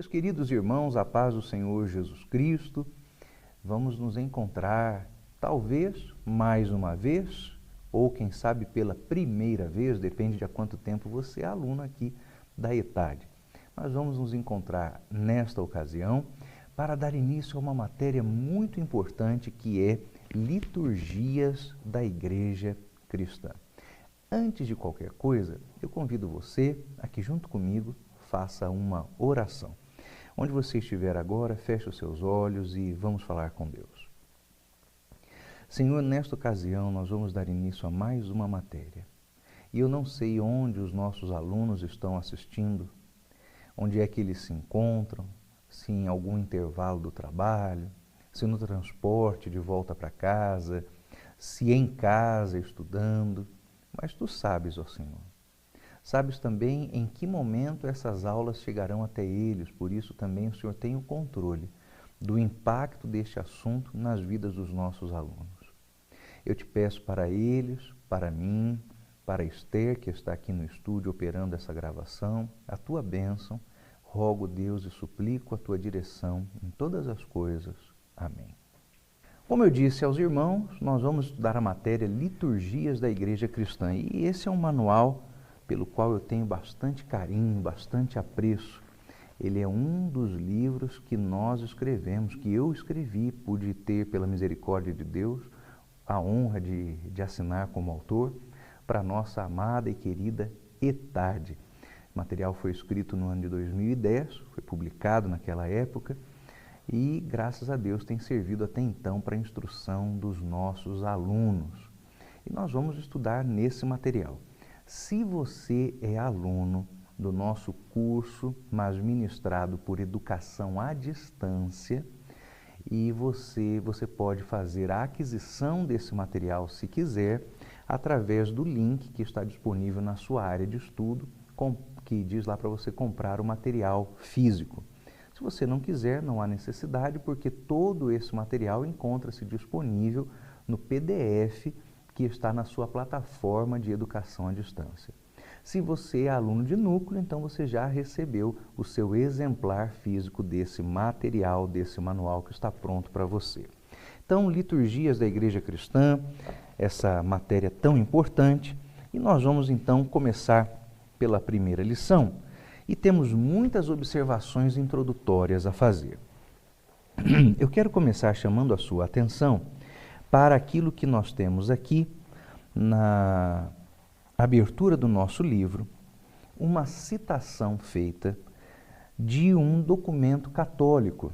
Meus queridos irmãos, a paz do Senhor Jesus Cristo, vamos nos encontrar, talvez, mais uma vez, ou quem sabe pela primeira vez, depende de há quanto tempo você é aluno aqui da ETAD. Mas vamos nos encontrar nesta ocasião para dar início a uma matéria muito importante que é liturgias da Igreja Cristã. Antes de qualquer coisa, eu convido você a que junto comigo faça uma oração. Onde você estiver agora, feche os seus olhos e vamos falar com Deus. Senhor, nesta ocasião nós vamos dar início a mais uma matéria. E eu não sei onde os nossos alunos estão assistindo, onde é que eles se encontram, se em algum intervalo do trabalho, se no transporte de volta para casa, se em casa estudando, mas Tu sabes, ó Senhor. Sabes também em que momento essas aulas chegarão até eles, por isso também o Senhor tem o controle do impacto deste assunto nas vidas dos nossos alunos. Eu te peço para eles, para mim, para Esther, que está aqui no estúdio operando essa gravação, a Tua bênção, rogo, Deus, e suplico a Tua direção em todas as coisas. Amém. Como eu disse aos irmãos, nós vamos estudar a matéria Liturgias da Igreja Cristã. E esse é um manual pelo qual eu tenho bastante carinho, bastante apreço. Ele é um dos livros que nós escrevemos, que eu escrevi, pude ter, pela misericórdia de Deus, a honra de assinar como autor, para a nossa amada e querida ETAD. O material foi escrito no ano de 2010, foi publicado naquela época, e, graças a Deus, tem servido até então para a instrução dos nossos alunos. E nós vamos estudar nesse material. Se você é aluno do nosso curso, mas ministrado por Educação à Distância, e você pode fazer a aquisição desse material, se quiser, através do link que está disponível na sua área de estudo, que diz lá para você comprar o material físico. Se você não quiser, não há necessidade, porque todo esse material encontra-se disponível no PDF que está na sua plataforma de educação à distância. Se você é aluno de núcleo, então você já recebeu o seu exemplar físico desse material, desse manual que está pronto para você. Então, Liturgias da Igreja Cristã, essa matéria tão importante, e nós vamos então começar pela primeira lição. E temos muitas observações introdutórias a fazer. Eu quero começar chamando a sua atenção para aquilo que nós temos aqui na abertura do nosso livro, uma citação feita de um documento católico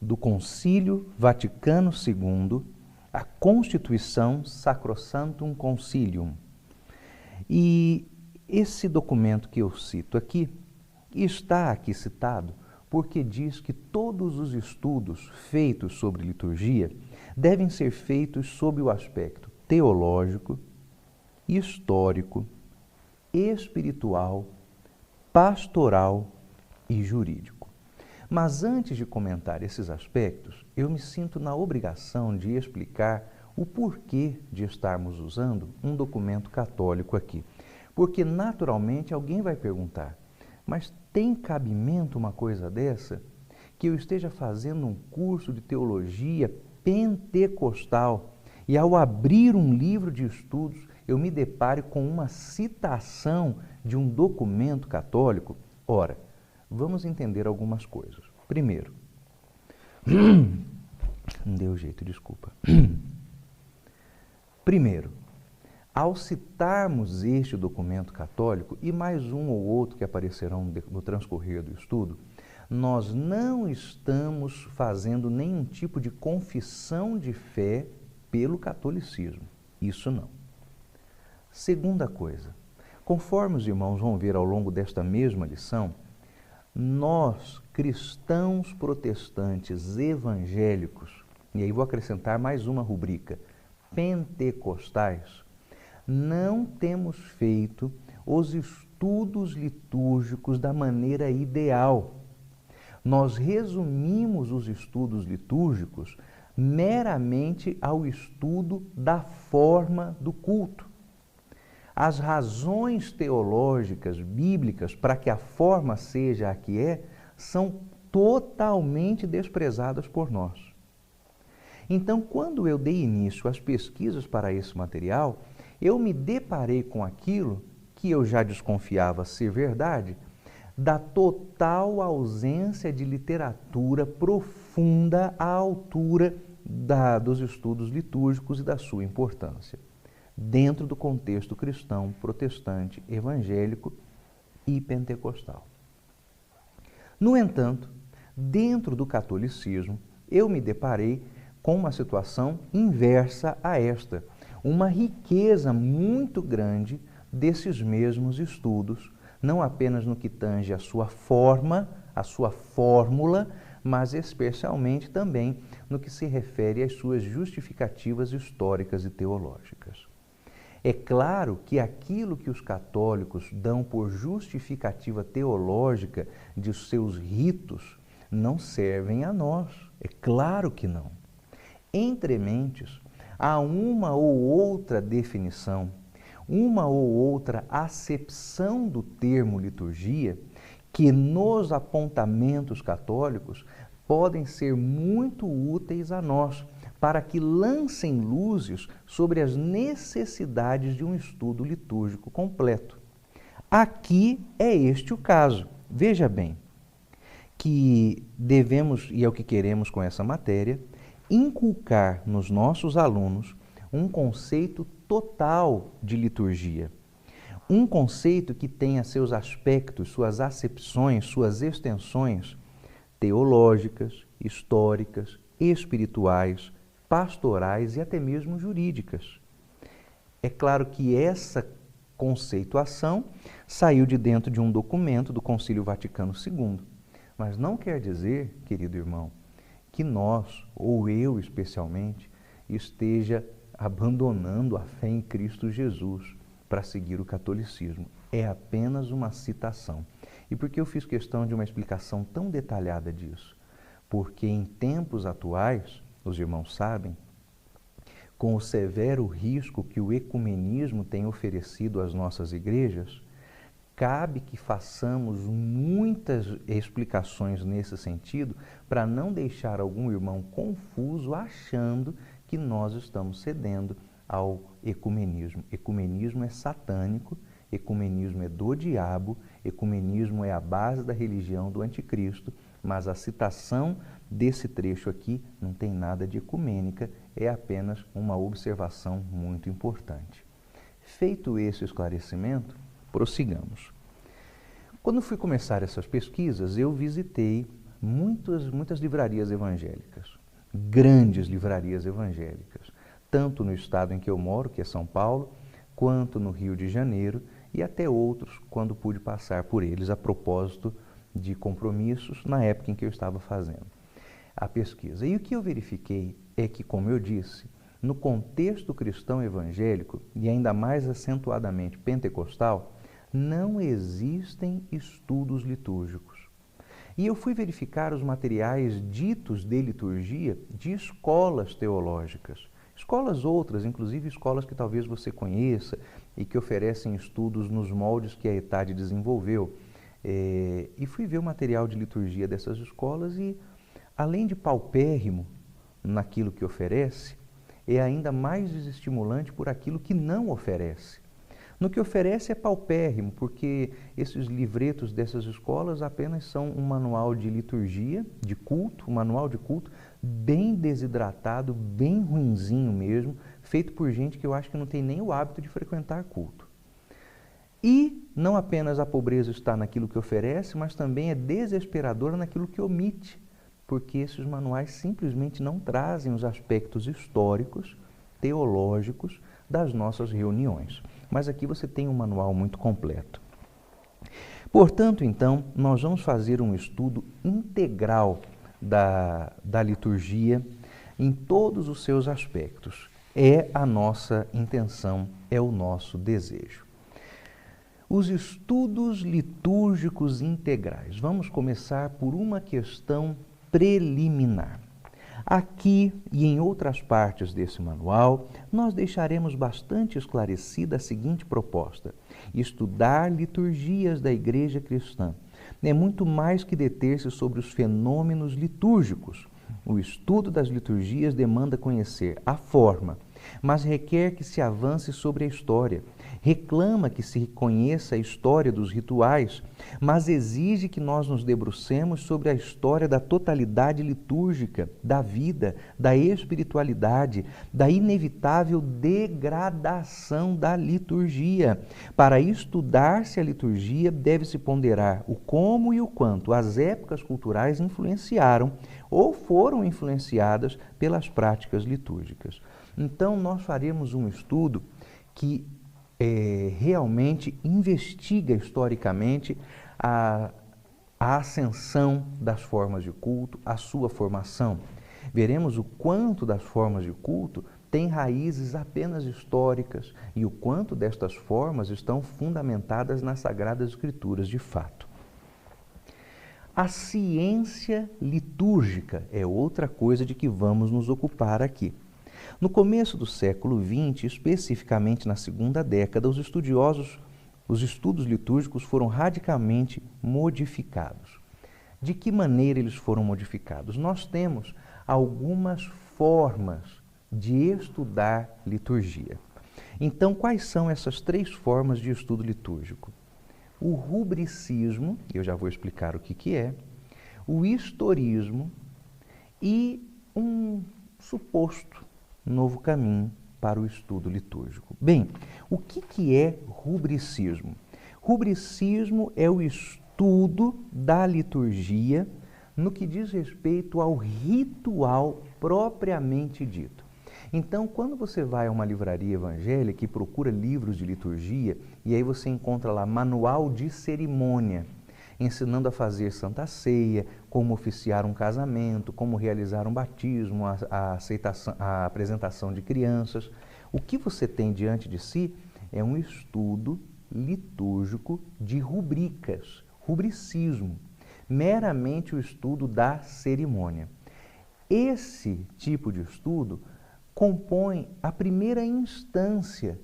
do Concílio Vaticano II, a Constituição Sacrosanctum Concilium. E esse documento que eu cito aqui, está aqui citado porque diz que todos os estudos feitos sobre liturgia devem ser feitos sob o aspecto teológico, histórico, espiritual, pastoral e jurídico. Mas antes de comentar esses aspectos, eu me sinto na obrigação de explicar o porquê de estarmos usando um documento católico aqui. Porque naturalmente alguém vai perguntar, mas tem cabimento uma coisa dessa? Que eu esteja fazendo um curso de teologia pentecostal e ao abrir um livro de estudos eu me depare com uma citação de um documento católico? Ora, vamos entender algumas coisas. Primeiro, não deu jeito, desculpa. Primeiro, ao citarmos este documento católico e mais um ou outro que aparecerão no transcorrer do estudo, nós não estamos fazendo nenhum tipo de confissão de fé pelo catolicismo. Isso não. Segunda coisa, conforme os irmãos vão ver ao longo desta mesma lição, nós, cristãos protestantes evangélicos, e aí vou acrescentar mais uma rubrica, pentecostais, não temos feito os estudos litúrgicos da maneira ideal. Nós resumimos os estudos litúrgicos meramente ao estudo da forma do culto. As razões teológicas, bíblicas, para que a forma seja a que é, são totalmente desprezadas por nós. Então, quando eu dei início às pesquisas para esse material, eu me deparei com aquilo que eu já desconfiava ser verdade, da total ausência de literatura profunda à altura dos estudos litúrgicos e da sua importância, dentro do contexto cristão, protestante, evangélico e pentecostal. No entanto, dentro do catolicismo, eu me deparei com uma situação inversa a esta, uma riqueza muito grande desses mesmos estudos, não apenas no que tange a sua forma, a sua fórmula, mas especialmente também no que se refere às suas justificativas históricas e teológicas. É claro que aquilo que os católicos dão por justificativa teológica de seus ritos não servem a nós. É claro que não. Entre mentes, há uma ou outra definição, uma ou outra acepção do termo liturgia que nos apontamentos católicos podem ser muito úteis a nós, para que lancem luzes sobre as necessidades de um estudo litúrgico completo. Aqui é este o caso. Veja bem, que devemos, e é o que queremos com essa matéria, inculcar nos nossos alunos um conceito total de liturgia. Um conceito que tenha seus aspectos, suas acepções, suas extensões teológicas, históricas, espirituais, pastorais e até mesmo jurídicas. É claro que essa conceituação saiu de dentro de um documento do Concílio Vaticano II, mas não quer dizer, querido irmão, que nós, ou eu especialmente, esteja abandonando a fé em Cristo Jesus para seguir o catolicismo. É apenas uma citação. E por que eu fiz questão de uma explicação tão detalhada disso? Porque em tempos atuais, os irmãos sabem, com o severo risco que o ecumenismo tem oferecido às nossas igrejas, cabe que façamos muitas explicações nesse sentido para não deixar algum irmão confuso achando que nós estamos cedendo ao ecumenismo. Ecumenismo é satânico, ecumenismo é do diabo, ecumenismo é a base da religião do anticristo, mas a citação desse trecho aqui não tem nada de ecumênica, é apenas uma observação muito importante. Feito esse esclarecimento, prossigamos. Quando fui começar essas pesquisas, eu visitei muitas livrarias evangélicas, grandes livrarias evangélicas, tanto no estado em que eu moro, que é São Paulo, quanto no Rio de Janeiro e até outros, quando pude passar por eles a propósito de compromissos na época em que eu estava fazendo a pesquisa. E o que eu verifiquei é que, como eu disse, no contexto cristão evangélico, e ainda mais acentuadamente pentecostal, não existem estudos litúrgicos. E eu fui verificar os materiais ditos de liturgia de escolas teológicas. Escolas outras, inclusive escolas que talvez você conheça e que oferecem estudos nos moldes que a ETAD desenvolveu. E fui ver o material de liturgia dessas escolas e, além de paupérrimo naquilo que oferece, é ainda mais desestimulante por aquilo que não oferece. No que oferece é paupérrimo, porque esses livretos dessas escolas apenas são um manual de liturgia, de culto, um manual de culto bem desidratado, bem ruinzinho mesmo, feito por gente que eu acho que não tem nem o hábito de frequentar culto. E não apenas a pobreza está naquilo que oferece, mas também é desesperadora naquilo que omite, porque esses manuais simplesmente não trazem os aspectos históricos, teológicos das nossas reuniões. Mas aqui você tem um manual muito completo. Portanto, então, nós vamos fazer um estudo integral da liturgia em todos os seus aspectos. É a nossa intenção, é o nosso desejo. Os estudos litúrgicos integrais. Vamos começar por uma questão preliminar. Aqui e em outras partes desse manual, nós deixaremos bastante esclarecida a seguinte proposta: estudar liturgias da Igreja Cristã, é muito mais que deter-se sobre os fenômenos litúrgicos. O estudo das liturgias demanda conhecer a forma, mas requer que se avance sobre a história. Reclama que se conheça a história dos rituais, mas exige que nós nos debrucemos sobre a história da totalidade litúrgica, da vida, da espiritualidade, da inevitável degradação da liturgia. Para estudar-se a liturgia, deve-se ponderar o como e o quanto as épocas culturais influenciaram ou foram influenciadas pelas práticas litúrgicas. Então, nós faremos um estudo que realmente investiga historicamente a ascensão das formas de culto, a sua formação. Veremos o quanto das formas de culto têm raízes apenas históricas e o quanto destas formas estão fundamentadas nas Sagradas Escrituras de fato. A ciência litúrgica é outra coisa de que vamos nos ocupar aqui. No começo do século XX, especificamente na segunda década, os estudos litúrgicos foram radicalmente modificados. De que maneira eles foram modificados? Nós temos algumas formas de estudar liturgia. Então, quais são essas 3 formas de estudo litúrgico? O rubricismo, eu já vou explicar o que é, o historismo e um suposto novo caminho para o estudo litúrgico. Bem, o que é rubricismo? Rubricismo é o estudo da liturgia no que diz respeito ao ritual propriamente dito. Então, quando você vai a uma livraria evangélica e procura livros de liturgia, e aí você encontra lá manual de cerimônia, ensinando a fazer Santa Ceia, como oficiar um casamento, como realizar um batismo, a apresentação de crianças. O que você tem diante de si é um estudo litúrgico de rubricas, rubricismo, meramente o estudo da cerimônia. Esse tipo de estudo compõe a primeira instância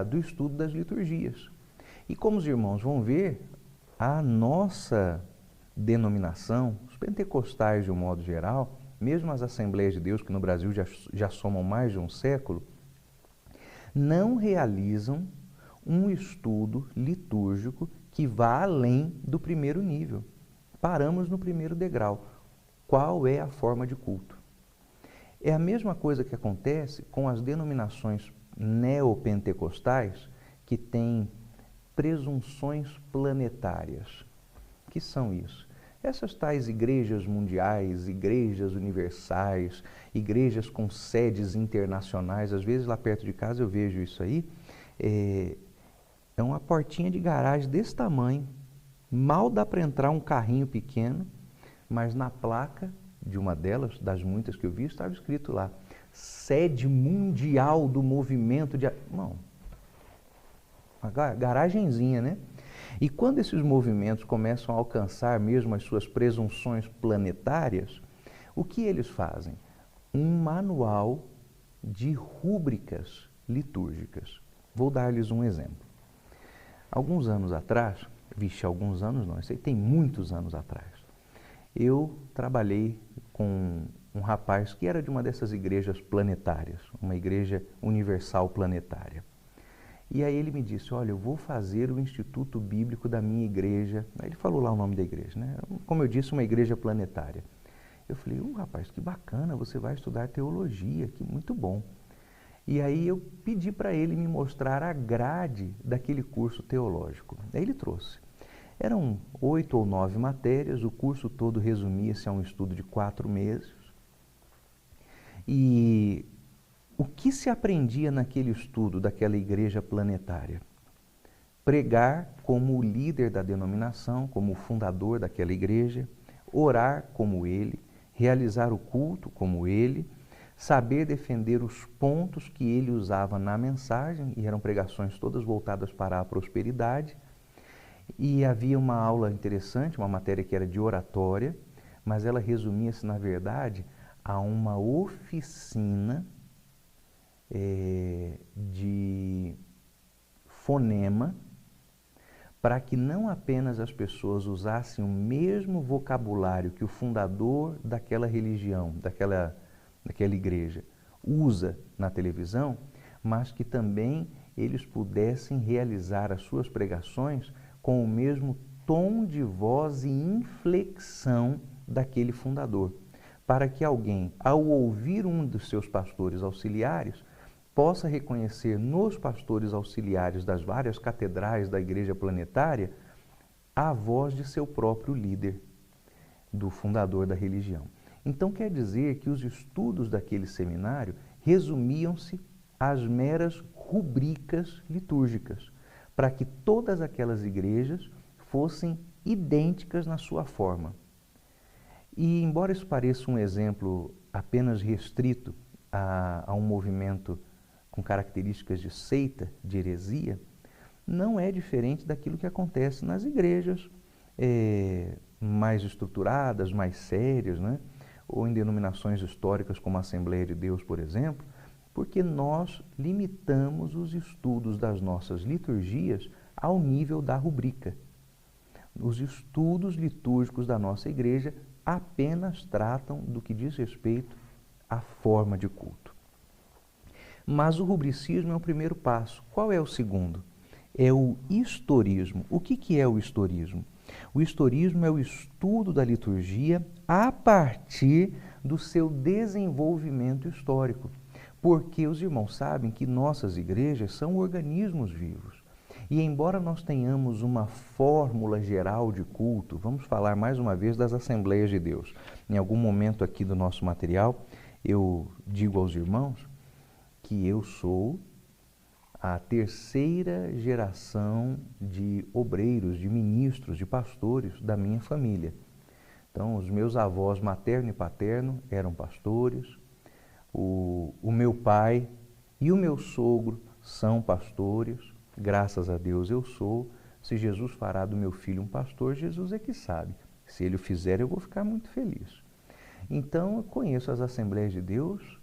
do estudo das liturgias. E como os irmãos vão ver, a nossa denominação, os pentecostais de um modo geral, mesmo as Assembleias de Deus, que no Brasil já somam mais de um século, não realizam um estudo litúrgico que vá além do primeiro nível. Paramos no primeiro degrau. Qual é a forma de culto? É a mesma coisa que acontece com as denominações neopentecostais que têm presunções planetárias. Que são isso? Essas tais igrejas mundiais, igrejas universais, igrejas com sedes internacionais, às vezes lá perto de casa eu vejo isso aí, é uma portinha de garagem desse tamanho, mal dá para entrar um carrinho pequeno, mas na placa de uma delas, das muitas que eu vi, estava escrito lá, sede mundial do movimento de... Não, uma garagenzinha, né? E quando esses movimentos começam a alcançar mesmo as suas presunções planetárias, o que eles fazem? Um manual de rúbricas litúrgicas. Vou dar-lhes um exemplo. Alguns anos atrás, alguns anos não, isso aí tem muitos anos atrás, eu trabalhei com um rapaz que era de uma dessas igrejas planetárias, uma igreja universal planetária. E aí ele me disse, olha, eu vou fazer o Instituto Bíblico da minha igreja. Aí ele falou lá o nome da igreja, né? Como eu disse, uma igreja planetária. Eu falei, rapaz, que bacana, você vai estudar teologia, que muito bom. E aí eu pedi para ele me mostrar a grade daquele curso teológico. Aí ele trouxe. Eram 8 ou 9 matérias, o curso todo resumia-se a um estudo de 4 meses. E o que se aprendia naquele estudo daquela igreja planetária? Pregar como o líder da denominação, como o fundador daquela igreja, orar como ele, realizar o culto como ele, saber defender os pontos que ele usava na mensagem, e eram pregações todas voltadas para a prosperidade. E havia uma aula interessante, uma matéria que era de oratória, mas ela resumia-se, na verdade, a uma oficina de fonema para que não apenas as pessoas usassem o mesmo vocabulário que o fundador daquela religião, daquela igreja, usa na televisão, mas que também eles pudessem realizar as suas pregações com o mesmo tom de voz e inflexão daquele fundador, para que alguém, ao ouvir um dos seus pastores auxiliares, possa reconhecer nos pastores auxiliares das várias catedrais da Igreja Planetária a voz de seu próprio líder, do fundador da religião. Então quer dizer que os estudos daquele seminário resumiam-se às meras rubricas litúrgicas, para que todas aquelas igrejas fossem idênticas na sua forma. E embora isso pareça um exemplo apenas restrito a um movimento com características de seita, de heresia, não é diferente daquilo que acontece nas igrejas mais estruturadas, mais sérias, né? Ou em denominações históricas como a Assembleia de Deus, por exemplo, porque nós limitamos os estudos das nossas liturgias ao nível da rubrica. Os estudos litúrgicos da nossa igreja apenas tratam do que diz respeito à forma de culto. Mas o rubricismo é o primeiro passo. Qual é o segundo? É o historismo. O que é o historismo? O historismo é o estudo da liturgia a partir do seu desenvolvimento histórico. Porque os irmãos sabem que nossas igrejas são organismos vivos. E embora nós tenhamos uma fórmula geral de culto, vamos falar mais uma vez das Assembleias de Deus. Em algum momento aqui do nosso material, eu digo aos irmãos que eu sou a terceira geração de obreiros, de ministros, de pastores da minha família. Então, os meus avós materno e paterno eram pastores, o meu pai e o meu sogro são pastores, graças a Deus eu sou. Se Jesus fará do meu filho um pastor, Jesus é que sabe. Se ele o fizer, eu vou ficar muito feliz. Então, eu conheço as Assembleias de Deus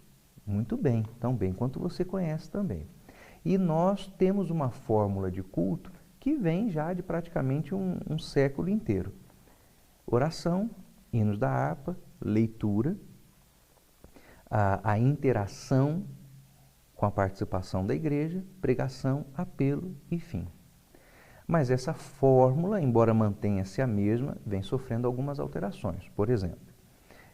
muito bem, tão bem quanto você conhece também. E nós temos uma fórmula de culto que vem já de praticamente um século inteiro. Oração, hinos da harpa, leitura, a interação com a participação da igreja, pregação, apelo e fim. Mas essa fórmula, embora mantenha-se a mesma, vem sofrendo algumas alterações. Por exemplo,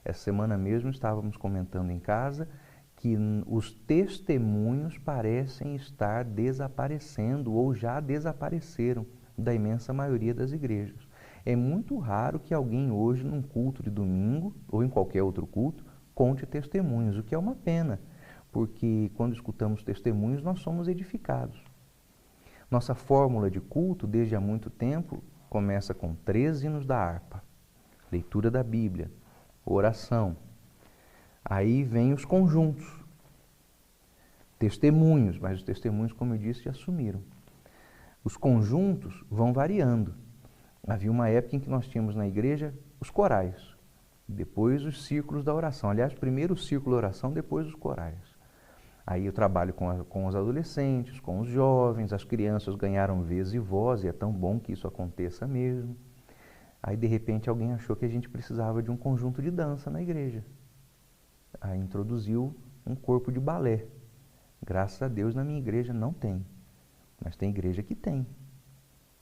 essa semana mesmo estávamos comentando em casa que os testemunhos parecem estar desaparecendo ou já desapareceram da imensa maioria das igrejas. É muito raro que alguém hoje, num culto de domingo ou em qualquer outro culto, conte testemunhos, o que é uma pena, porque quando escutamos testemunhos nós somos edificados. Nossa fórmula de culto, desde há muito tempo, começa com 3 hinos da harpa, leitura da Bíblia, oração. Aí vem os conjuntos, testemunhos, mas os testemunhos, como eu disse, já sumiram. Os conjuntos vão variando. Havia uma época em que nós tínhamos na igreja os corais, depois os círculos da oração. Aliás, primeiro o círculo da oração, depois os corais. Aí eu trabalho com os adolescentes, com os jovens, as crianças ganharam vez e voz, e é tão bom que isso aconteça mesmo. Aí, de repente, alguém achou que a gente precisava de um conjunto de dança na igreja. Aí introduziu um corpo de balé. Graças a Deus, na minha igreja não tem, mas tem igreja que tem.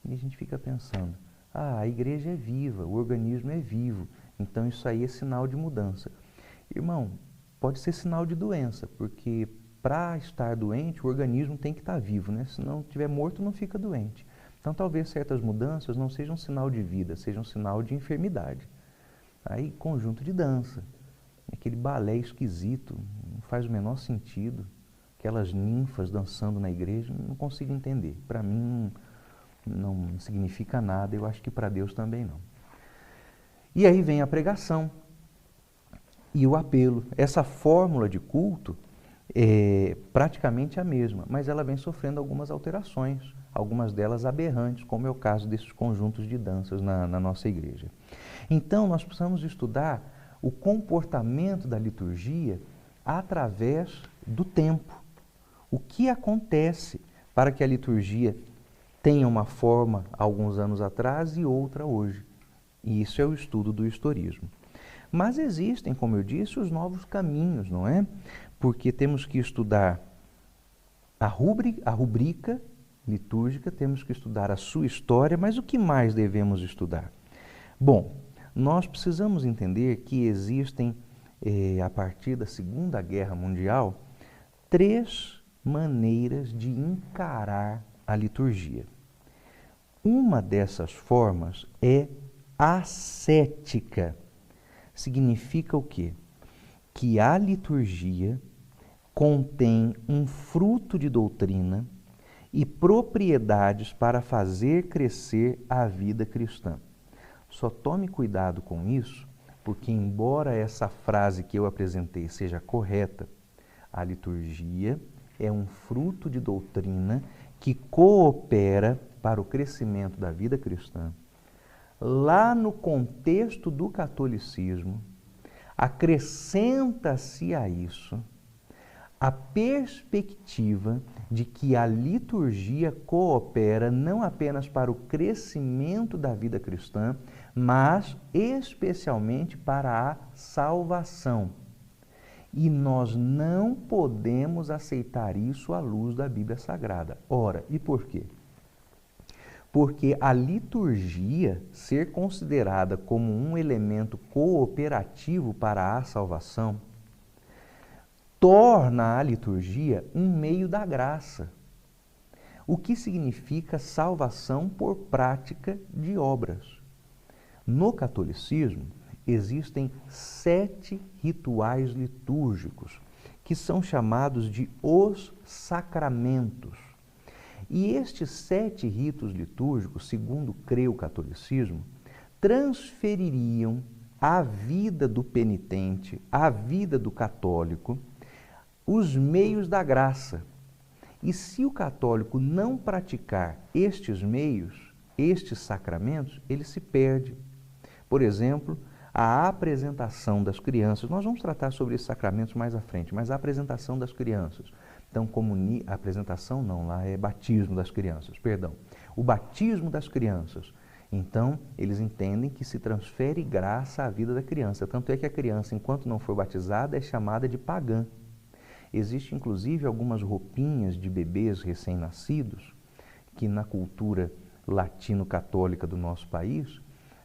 E a gente fica pensando, a igreja é viva, o organismo é vivo, então isso aí é sinal de mudança. Irmão, pode ser sinal de doença, porque para estar doente, o organismo tem que estar vivo, né? Se não estiver morto, não fica doente. Então, talvez certas mudanças não sejam um sinal de vida, sejam um sinal de enfermidade. Aí, conjunto de dança, aquele balé esquisito, não faz o menor sentido. Aquelas ninfas dançando na igreja, não consigo entender. Para mim, não significa nada, eu acho que para Deus também não. E aí vem a pregação e o apelo. Essa fórmula de culto é praticamente a mesma, mas ela vem sofrendo algumas alterações, algumas delas aberrantes, como é o caso desses conjuntos de danças na nossa igreja. Então, nós precisamos estudar o comportamento da liturgia através do tempo. O que acontece para que a liturgia Tem uma forma alguns anos atrás e outra hoje. E isso é o estudo do historismo. Mas existem, como eu disse, os novos caminhos, não é? Porque temos que estudar a rubrica litúrgica, temos que estudar a sua história, mas o que mais devemos estudar? Bom, nós precisamos entender que existem, a partir da Segunda Guerra Mundial, 3 maneiras de encarar a liturgia. Uma dessas formas é ascética. Significa o quê? Que a liturgia contém um fruto de doutrina e propriedades para fazer crescer a vida cristã. Só tome cuidado com isso, porque embora essa frase que eu apresentei seja correta, a liturgia é um fruto de doutrina que coopera para o crescimento da vida cristã. Lá no contexto do catolicismo, acrescenta-se a isso a perspectiva de que a liturgia coopera não apenas para o crescimento da vida cristã, mas especialmente para a salvação. E nós não podemos aceitar isso à luz da Bíblia Sagrada. Ora, e por quê? Porque a liturgia ser considerada como um elemento cooperativo para a salvação torna a liturgia um meio da graça, o que significa salvação por prática de obras. No catolicismo, existem 7 rituais litúrgicos, que são chamados de os sacramentos. E estes 7 ritos litúrgicos, segundo crê o catolicismo, transfeririam à vida do penitente, à vida do católico, os meios da graça. E se o católico não praticar estes meios, estes sacramentos, ele se perde. Por exemplo, a apresentação das crianças. Nós vamos tratar sobre esses sacramentos mais à frente, mas a apresentação das crianças. Então, a apresentação não, lá é batismo das crianças, perdão. O batismo das crianças. Então, eles entendem que se transfere graça à vida da criança. Tanto é que a criança, enquanto não for batizada, é chamada de pagã. Existem, inclusive, algumas roupinhas de bebês recém-nascidos, que na cultura latino-católica do nosso país,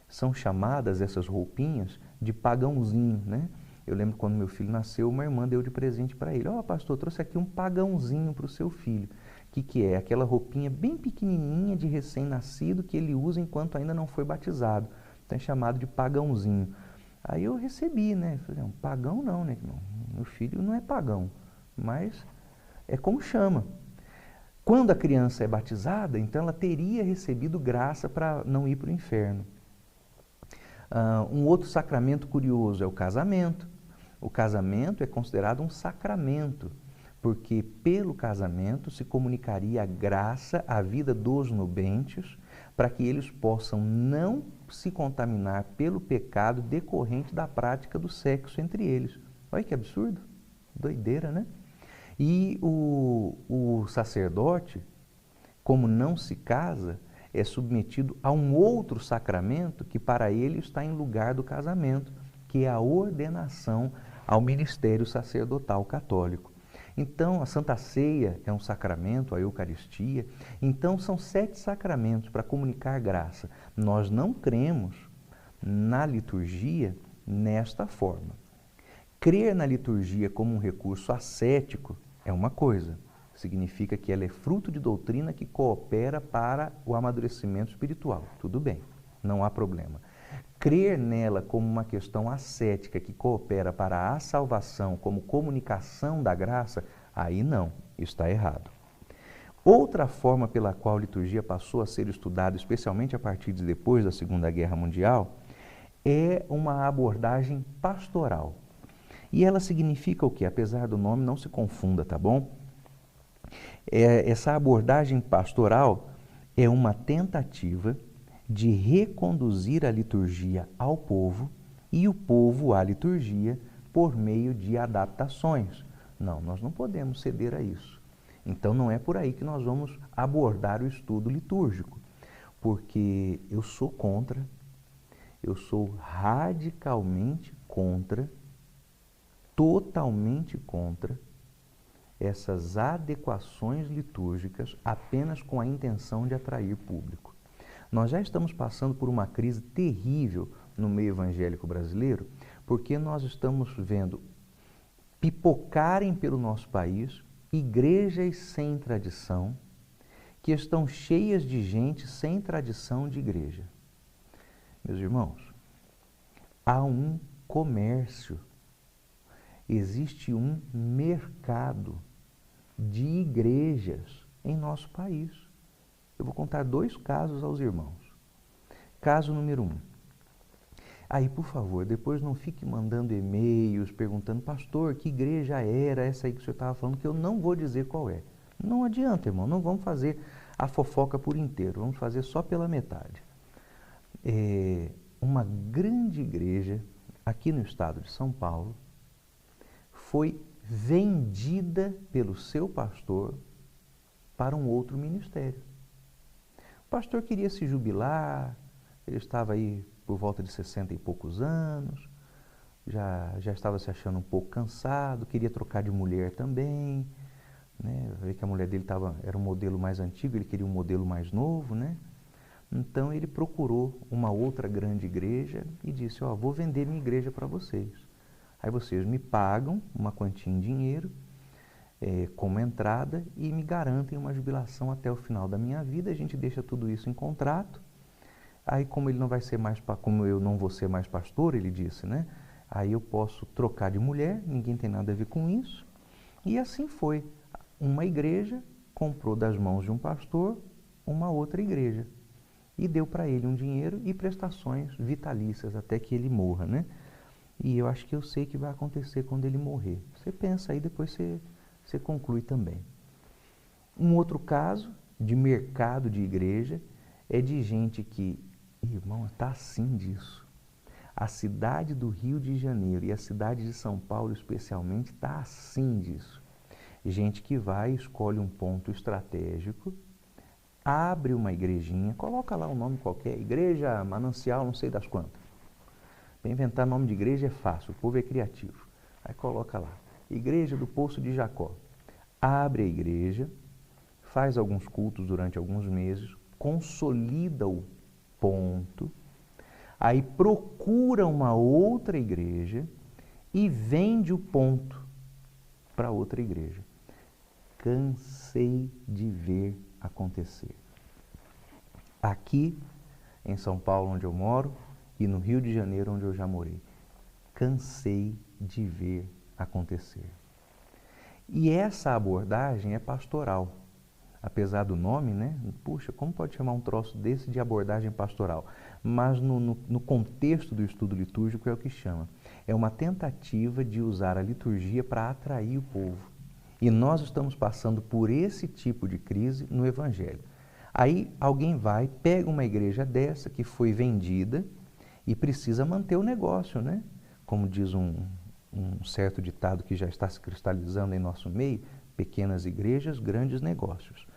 são chamadas, essas roupinhas, de pagãozinho, né? Eu lembro quando meu filho nasceu, uma irmã deu de presente para ele. Ó, pastor, trouxe aqui um pagãozinho para o seu filho. O que é? Aquela roupinha bem pequenininha de recém-nascido que ele usa enquanto ainda não foi batizado. Então é chamado de pagãozinho. Aí eu recebi, né? Falei, um pagão não, né? Meu filho não é pagão, mas é como chama. Quando a criança é batizada, então ela teria recebido graça para não ir para o inferno. Um outro sacramento curioso é o casamento. O casamento é considerado um sacramento, porque pelo casamento se comunicaria a graça à vida dos nubentes, para que eles possam não se contaminar pelo pecado decorrente da prática do sexo entre eles. Olha que absurdo, doideira, né? E o sacerdote, como não se casa, é submetido a um outro sacramento que para ele está em lugar do casamento, que é a ordenação ao ministério sacerdotal católico. Então, a Santa Ceia é um sacramento, a Eucaristia. Então, são 7 sacramentos para comunicar graça. Nós não cremos na liturgia nesta forma. Crer na liturgia como um recurso ascético é uma coisa. Significa que ela é fruto de doutrina que coopera para o amadurecimento espiritual. Tudo bem, não há problema. Crer nela como uma questão ascética que coopera para a salvação, como comunicação da graça, aí não, está errado. Outra forma pela qual a liturgia passou a ser estudada, especialmente a partir de depois da Segunda Guerra Mundial, é uma abordagem pastoral. E ela significa o quê? Apesar do nome, não se confunda, tá bom? Essa abordagem pastoral é uma tentativa de reconduzir a liturgia ao povo e o povo à liturgia por meio de adaptações. Não, nós não podemos ceder a isso. Então não é por aí que nós vamos abordar o estudo litúrgico, porque eu sou contra, eu sou radicalmente contra, totalmente contra essas adequações litúrgicas apenas com a intenção de atrair público. Nós já estamos passando por uma crise terrível no meio evangélico brasileiro, porque nós estamos vendo pipocarem pelo nosso país igrejas sem tradição, que estão cheias de gente sem tradição de igreja. Meus irmãos, há um comércio, existe um mercado de igrejas em nosso país. Eu vou contar 2 casos aos irmãos. Caso número 1. Aí, por favor, depois não fique mandando e-mails perguntando, pastor, que igreja era essa aí que o senhor estava falando, que eu não vou dizer qual é. Não adianta, irmão, não vamos fazer a fofoca por inteiro, vamos fazer só pela metade. Uma grande igreja aqui no estado de São Paulo foi vendida pelo seu pastor para um outro ministério. O pastor queria se jubilar, ele estava aí por volta de 60 e poucos anos, já estava se achando um pouco cansado, queria trocar de mulher também, né? Ver que a mulher dele era um modelo mais antigo, ele queria um modelo mais novo, né? Então ele procurou uma outra grande igreja e disse, vou vender minha igreja para vocês. Aí vocês me pagam uma quantia em dinheiro como entrada e me garantem uma jubilação até o final da minha vida. A gente deixa tudo isso em contrato. Aí como ele não vai ser mais, como eu não vou ser mais pastor, ele disse, né? Aí eu posso trocar de mulher, ninguém tem nada a ver com isso. E assim foi. Uma igreja comprou das mãos de um pastor uma outra igreja e deu para ele um dinheiro e prestações vitalícias até que ele morra, né? E eu acho que eu sei o que vai acontecer quando ele morrer. Você pensa aí, depois você conclui também. Um outro caso de mercado de igreja é de gente que, irmão, está assim disso. A cidade do Rio de Janeiro e a cidade de São Paulo especialmente está assim disso. Gente que vai, escolhe um ponto estratégico, abre uma igrejinha, coloca lá um nome qualquer, igreja, manancial, não sei das quantas. Para inventar nome de igreja é fácil, o povo é criativo. Aí coloca lá, igreja do Poço de Jacó. Abre a igreja, faz alguns cultos durante alguns meses, consolida o ponto, aí procura uma outra igreja e vende o ponto para outra igreja. Cansei de ver acontecer. Aqui em São Paulo, onde eu moro, e no Rio de Janeiro, onde eu já morei. Cansei de ver acontecer. E essa abordagem é pastoral. Apesar do nome, né? Puxa, como pode chamar um troço desse de abordagem pastoral? Mas no contexto do estudo litúrgico é o que chama. É uma tentativa de usar a liturgia para atrair o povo. E nós estamos passando por esse tipo de crise no Evangelho. Aí alguém vai, pega uma igreja dessa que foi vendida e precisa manter o negócio, né? Como diz um certo ditado que já está se cristalizando em nosso meio, pequenas igrejas, grandes negócios.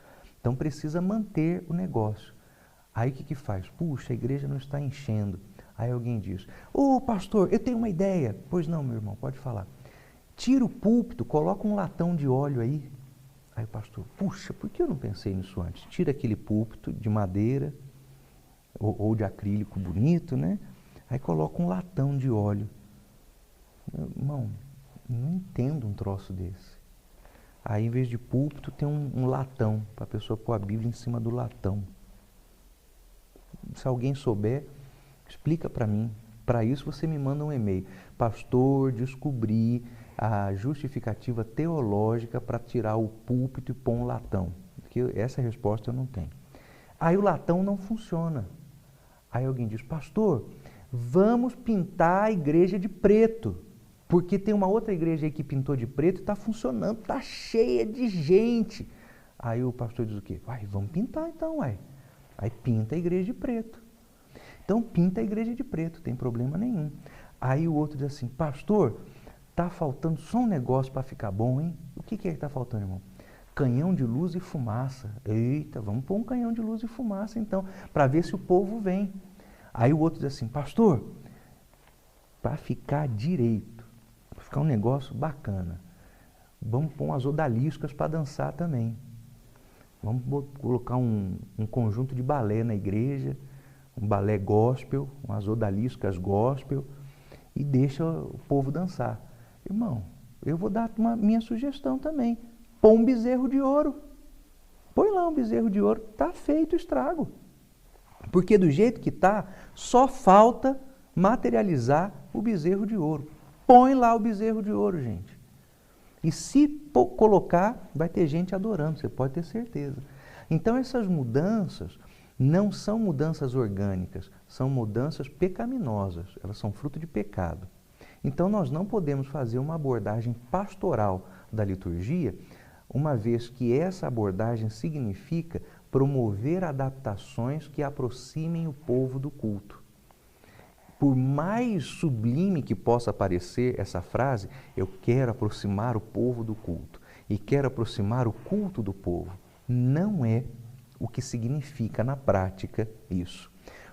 Então precisa manter o negócio. Aí o que faz? Puxa, a igreja não está enchendo. Aí alguém diz, pastor, eu tenho uma ideia. Pois não, meu irmão, pode falar. Tira o púlpito, coloca um latão de óleo aí. Aí o pastor, puxa, por que eu não pensei nisso antes? Tira aquele púlpito de madeira ou de acrílico bonito, né? Aí coloca um latão de óleo. Meu irmão, não entendo um troço desse. Aí, em vez de púlpito, tem um latão, para a pessoa pôr a Bíblia em cima do latão. Se alguém souber, explica para mim. Para isso, você me manda um e-mail. Pastor, descobri a justificativa teológica para tirar o púlpito e pôr um latão. Porque essa resposta eu não tenho. Aí o latão não funciona. Aí alguém diz, pastor, vamos pintar a igreja de preto. Porque tem uma outra igreja aí que pintou de preto e está funcionando, está cheia de gente. Aí o pastor diz o quê? Vamos pintar então, Aí pinta a igreja de preto. Então pinta a igreja de preto, não tem problema nenhum. Aí o outro diz assim, pastor, está faltando só um negócio para ficar bom, hein? O que é que está faltando, irmão? canhão de luz e fumaça. Eita, vamos pôr um canhão de luz e fumaça então, para ver se o povo vem. Aí o outro diz assim, pastor, para ficar direito, para ficar um negócio bacana, vamos pôr umas odaliscas para dançar também. Vamos colocar um conjunto de balé na igreja, um balé gospel, umas odaliscas gospel, e deixa o povo dançar. Irmão, eu vou dar uma minha sugestão também. Põe um bezerro de ouro. Põe lá um bezerro de ouro. Está feito o estrago. Porque do jeito que está, só falta materializar o bezerro de ouro. Põe lá o bezerro de ouro, gente. E se colocar, vai ter gente adorando, você pode ter certeza. Então essas mudanças não são mudanças orgânicas, são mudanças pecaminosas, elas são fruto de pecado. Então nós não podemos fazer uma abordagem pastoral da liturgia, uma vez que essa abordagem significa promover adaptações que aproximem o povo do culto. Por mais sublime que possa parecer essa frase, eu quero aproximar o povo do culto e quero aproximar o culto do povo. Não é o que significa na prática isso.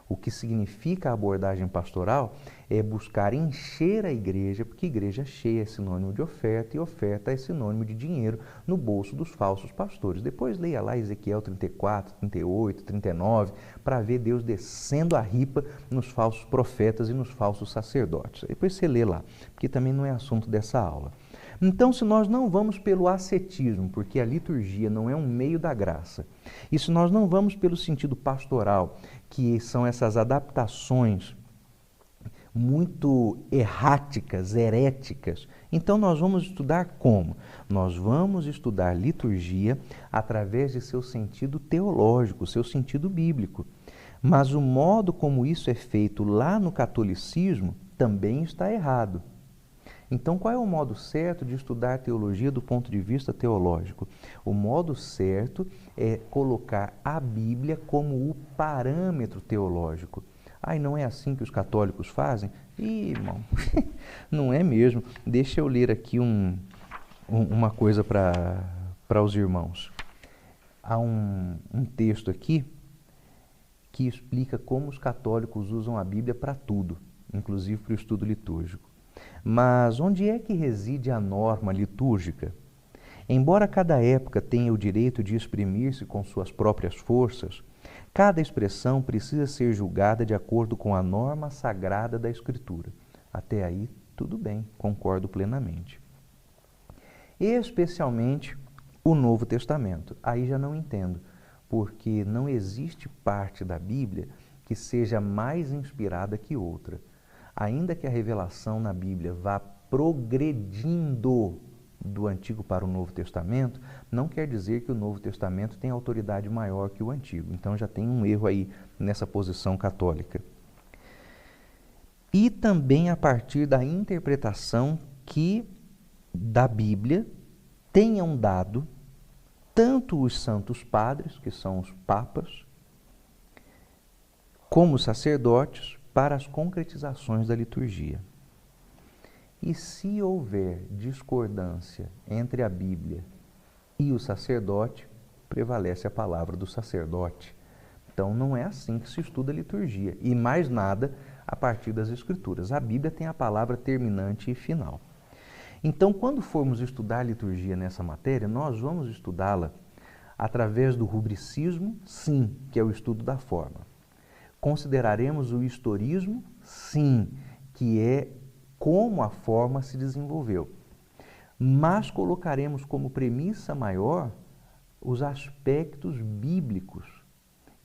O que significa a abordagem pastoral é buscar encher a igreja, porque igreja cheia é sinônimo de oferta e oferta é sinônimo de dinheiro no bolso dos falsos pastores. Depois leia lá Ezequiel 34, 38, 39, para ver Deus descendo a ripa nos falsos profetas e nos falsos sacerdotes. Depois você lê lá, porque também não é assunto dessa aula. Então, se nós não vamos pelo ascetismo, porque a liturgia não é um meio da graça, e se nós não vamos pelo sentido pastoral, que são essas adaptações muito erráticas, heréticas, então nós vamos estudar como? Nós vamos estudar liturgia através de seu sentido teológico, seu sentido bíblico. Mas o modo como isso é feito lá no catolicismo também está errado. Então, qual é o modo certo de estudar teologia do ponto de vista teológico? O modo certo é colocar a Bíblia como o parâmetro teológico. Ai, não é assim que os católicos fazem? Ih, irmão, não é mesmo. Deixa eu ler aqui uma coisa para os irmãos. Há um texto aqui que explica como os católicos usam a Bíblia para tudo, inclusive para o estudo litúrgico. Mas onde é que reside a norma litúrgica? Embora cada época tenha o direito de exprimir-se com suas próprias forças, cada expressão precisa ser julgada de acordo com a norma sagrada da Escritura. Até aí, tudo bem, concordo plenamente. Especialmente o Novo Testamento. Aí já não entendo, porque não existe parte da Bíblia que seja mais inspirada que outra. Ainda que a revelação na Bíblia vá progredindo do Antigo para o Novo Testamento, não quer dizer que o Novo Testamento tem autoridade maior que o Antigo. Então já tem um erro aí nessa posição católica. E também a partir da interpretação que da Bíblia tenham dado tanto os santos padres, que são os papas, como os sacerdotes, para as concretizações da liturgia. E se houver discordância entre a Bíblia e o sacerdote, prevalece a palavra do sacerdote. Então não é assim que se estuda a liturgia. E mais nada a partir das Escrituras. A Bíblia tem a palavra terminante e final. Então, quando formos estudar a liturgia nessa matéria, nós vamos estudá-la através do rubricismo, sim, que é o estudo da forma. Consideraremos o historismo, sim, que é como a forma se desenvolveu. Mas colocaremos como premissa maior os aspectos bíblicos.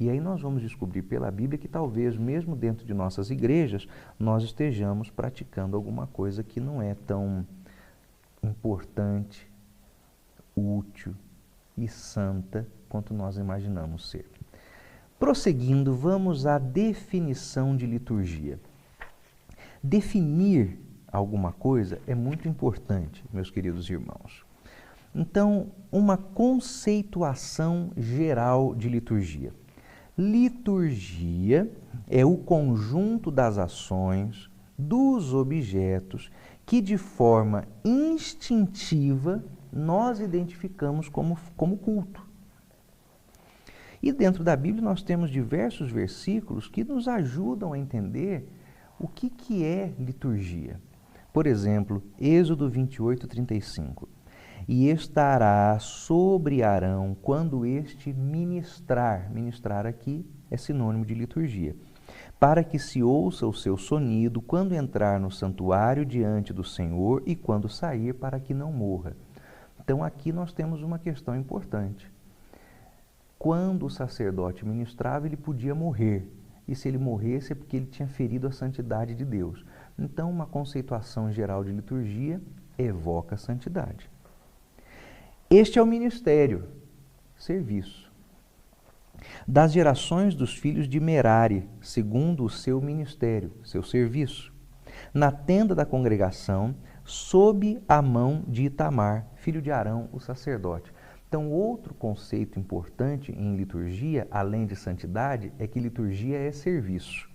E aí nós vamos descobrir pela Bíblia que talvez, mesmo dentro de nossas igrejas, nós estejamos praticando alguma coisa que não é tão importante, útil e santa quanto nós imaginamos ser. Prosseguindo, vamos à definição de liturgia. Definir alguma coisa é muito importante, meus queridos irmãos. Então, uma conceituação geral de liturgia. Liturgia é o conjunto das ações, dos objetos, que de forma instintiva nós identificamos como culto. E dentro da Bíblia nós temos diversos versículos que nos ajudam a entender o que é liturgia. Por exemplo, Êxodo 28, 35. E estará sobre Arão quando este ministrar. Ministrar aqui é sinônimo de liturgia. Para que se ouça o seu sonido quando entrar no santuário diante do Senhor e quando sair, para que não morra. Então aqui nós temos uma questão importante. Quando o sacerdote ministrava, ele podia morrer. E se ele morresse é porque ele tinha ferido a santidade de Deus. Então, uma conceituação geral de liturgia evoca a santidade. Este é o ministério, serviço. Das gerações dos filhos de Merari, segundo o seu ministério, seu serviço, na tenda da congregação, sob a mão de Itamar, filho de Arão, o sacerdote. Então, outro conceito importante em liturgia, além de santidade, é que liturgia é serviço.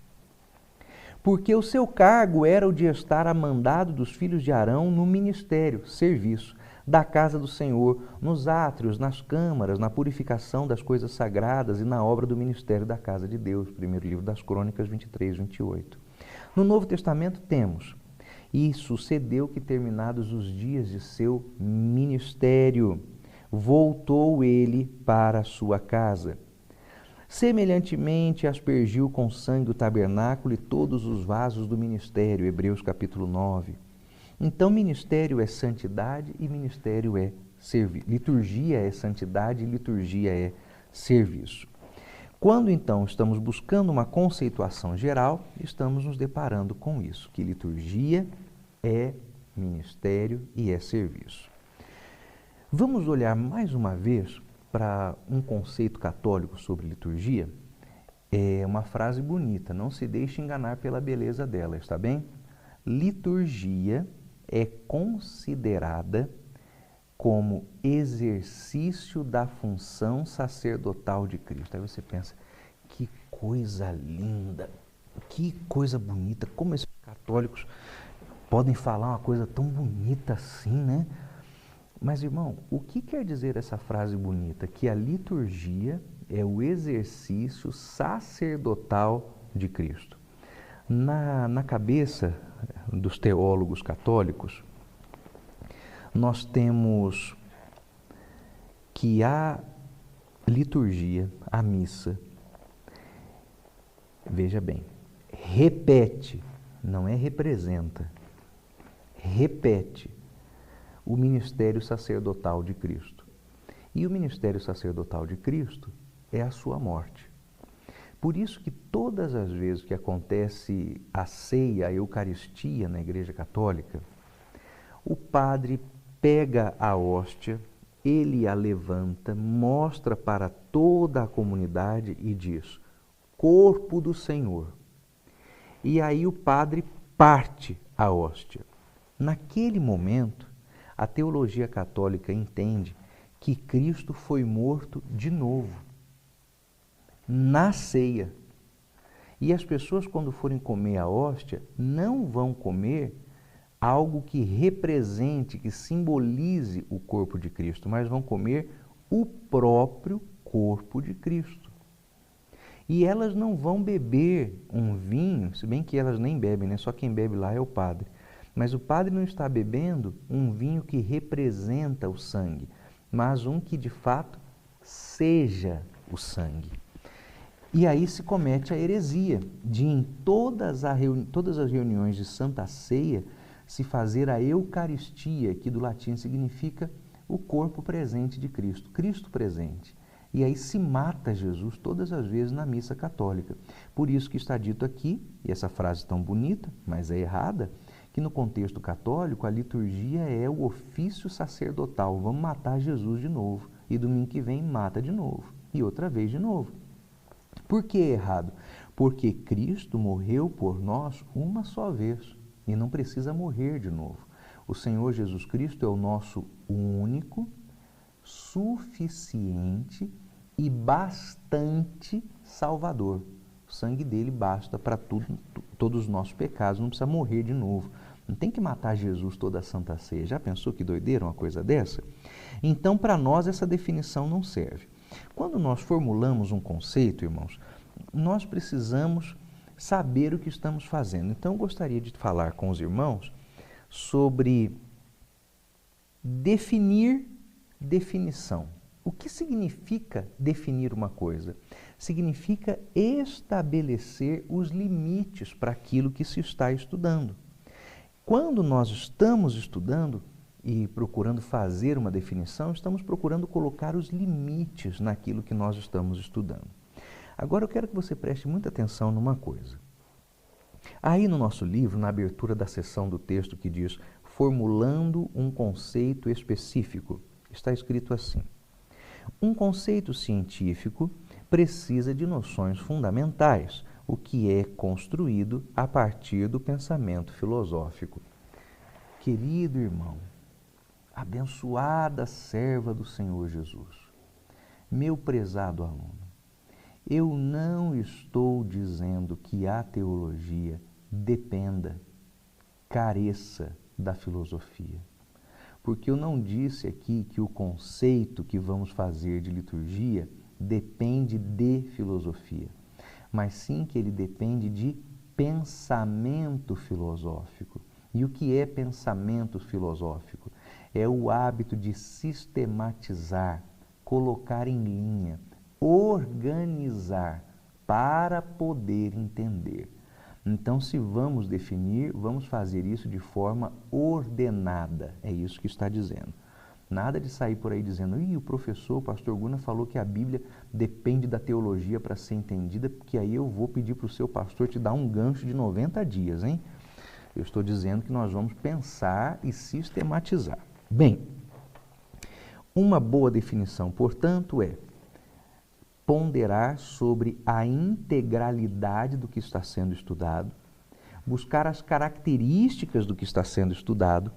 Porque o seu cargo era o de estar a mandado dos filhos de Arão no ministério, serviço, da casa do Senhor, nos átrios, nas câmaras, na purificação das coisas sagradas e na obra do ministério da casa de Deus. Primeiro livro das Crônicas 23, 28. No Novo Testamento temos: e sucedeu que, terminados os dias de seu ministério, voltou ele para a sua casa. Semelhantemente, aspergiu com sangue o tabernáculo e todos os vasos do ministério. Hebreus capítulo 9. Então, ministério é santidade e ministério é serviço. Liturgia é santidade e liturgia é serviço. Quando, então, estamos buscando uma conceituação geral, estamos nos deparando com isso, que liturgia é ministério e é serviço. Vamos olhar mais uma vez para um conceito católico sobre liturgia. É uma frase bonita, não se deixe enganar pela beleza dela, está bem? Liturgia é considerada como exercício da função sacerdotal de Cristo. Aí você pensa, que coisa linda, que coisa bonita, como esses católicos podem falar uma coisa tão bonita assim, né? Mas, irmão, o que quer dizer essa frase bonita? Que a liturgia é o exercício sacerdotal de Cristo. Na cabeça dos teólogos católicos, nós temos que a liturgia, a missa, veja bem, repete, não é representa, repete o ministério sacerdotal de Cristo. E o ministério sacerdotal de Cristo é a sua morte. Por isso que todas as vezes que acontece a ceia, a Eucaristia na Igreja Católica, o padre pega a hóstia, ele a levanta, mostra para toda a comunidade e diz: corpo do Senhor. E aí o padre parte a hóstia. Naquele momento, a teologia católica entende que Cristo foi morto de novo, na ceia. E as pessoas, quando forem comer a hóstia, não vão comer algo que represente, que simbolize o corpo de Cristo, mas vão comer o próprio corpo de Cristo. E elas não vão beber um vinho, se bem que elas nem bebem, né? Só quem bebe lá é o padre. Mas o padre não está bebendo um vinho que representa o sangue, mas um que de fato seja o sangue. E aí se comete a heresia de, em todas as reuniões de Santa Ceia, se fazer a Eucaristia, que do latim significa o corpo presente de Cristo, Cristo presente. E aí se mata Jesus todas as vezes na missa católica. Por isso que está dito aqui, e essa frase tão bonita, mas é errada, que no contexto católico a liturgia é o ofício sacerdotal. Vamos matar Jesus de novo. E domingo que vem mata de novo. E outra vez de novo. Por que é errado? Porque Cristo morreu por nós uma só vez e não precisa morrer de novo. O Senhor Jesus Cristo é o nosso único, suficiente e bastante Salvador. O sangue dele basta para todos os nossos pecados, não precisa morrer de novo. Não tem que matar Jesus toda a Santa Ceia. Já pensou que doideira uma coisa dessa? Então, para nós, essa definição não serve. Quando nós formulamos um conceito, irmãos, nós precisamos saber o que estamos fazendo. Então, eu gostaria de falar com os irmãos sobre definir definição. O que significa definir uma coisa? Significa estabelecer os limites para aquilo que se está estudando. Quando nós estamos estudando e procurando fazer uma definição, estamos procurando colocar os limites naquilo que nós estamos estudando. Agora eu quero que você preste muita atenção numa coisa. Aí no nosso livro, na abertura da seção do texto que diz formulando um conceito específico, está escrito assim: um conceito científico precisa de noções fundamentais, o que é construído a partir do pensamento filosófico. Querido irmão, abençoada serva do Senhor Jesus, meu prezado aluno, eu não estou dizendo que a teologia dependa, careça da filosofia. Porque eu não disse aqui que o conceito que vamos fazer de liturgia depende de filosofia, mas sim que ele depende de pensamento filosófico. E o que é pensamento filosófico? É o hábito de sistematizar, colocar em linha, organizar para poder entender. Então, se vamos definir, vamos fazer isso de forma ordenada. É isso que está dizendo. Nada de sair por aí dizendo, o professor, o pastor Guna falou que a Bíblia depende da teologia para ser entendida, porque aí eu vou pedir para o seu pastor te dar um gancho de 90 dias, hein? Eu estou dizendo que nós vamos pensar e sistematizar. Bem, uma boa definição, portanto, é ponderar sobre a integralidade do que está sendo estudado, buscar as características do que está sendo estudado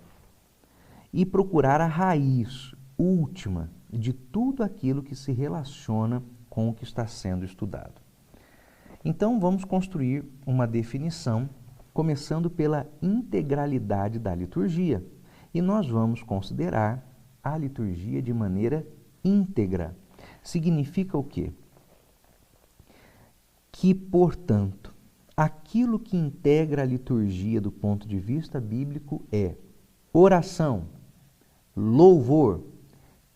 e procurar a raiz última de tudo aquilo que se relaciona com o que está sendo estudado. Então, vamos construir uma definição, começando pela integralidade da liturgia. E nós vamos considerar a liturgia de maneira íntegra. Significa o quê? Que, portanto, aquilo que integra a liturgia do ponto de vista bíblico é oração, louvor,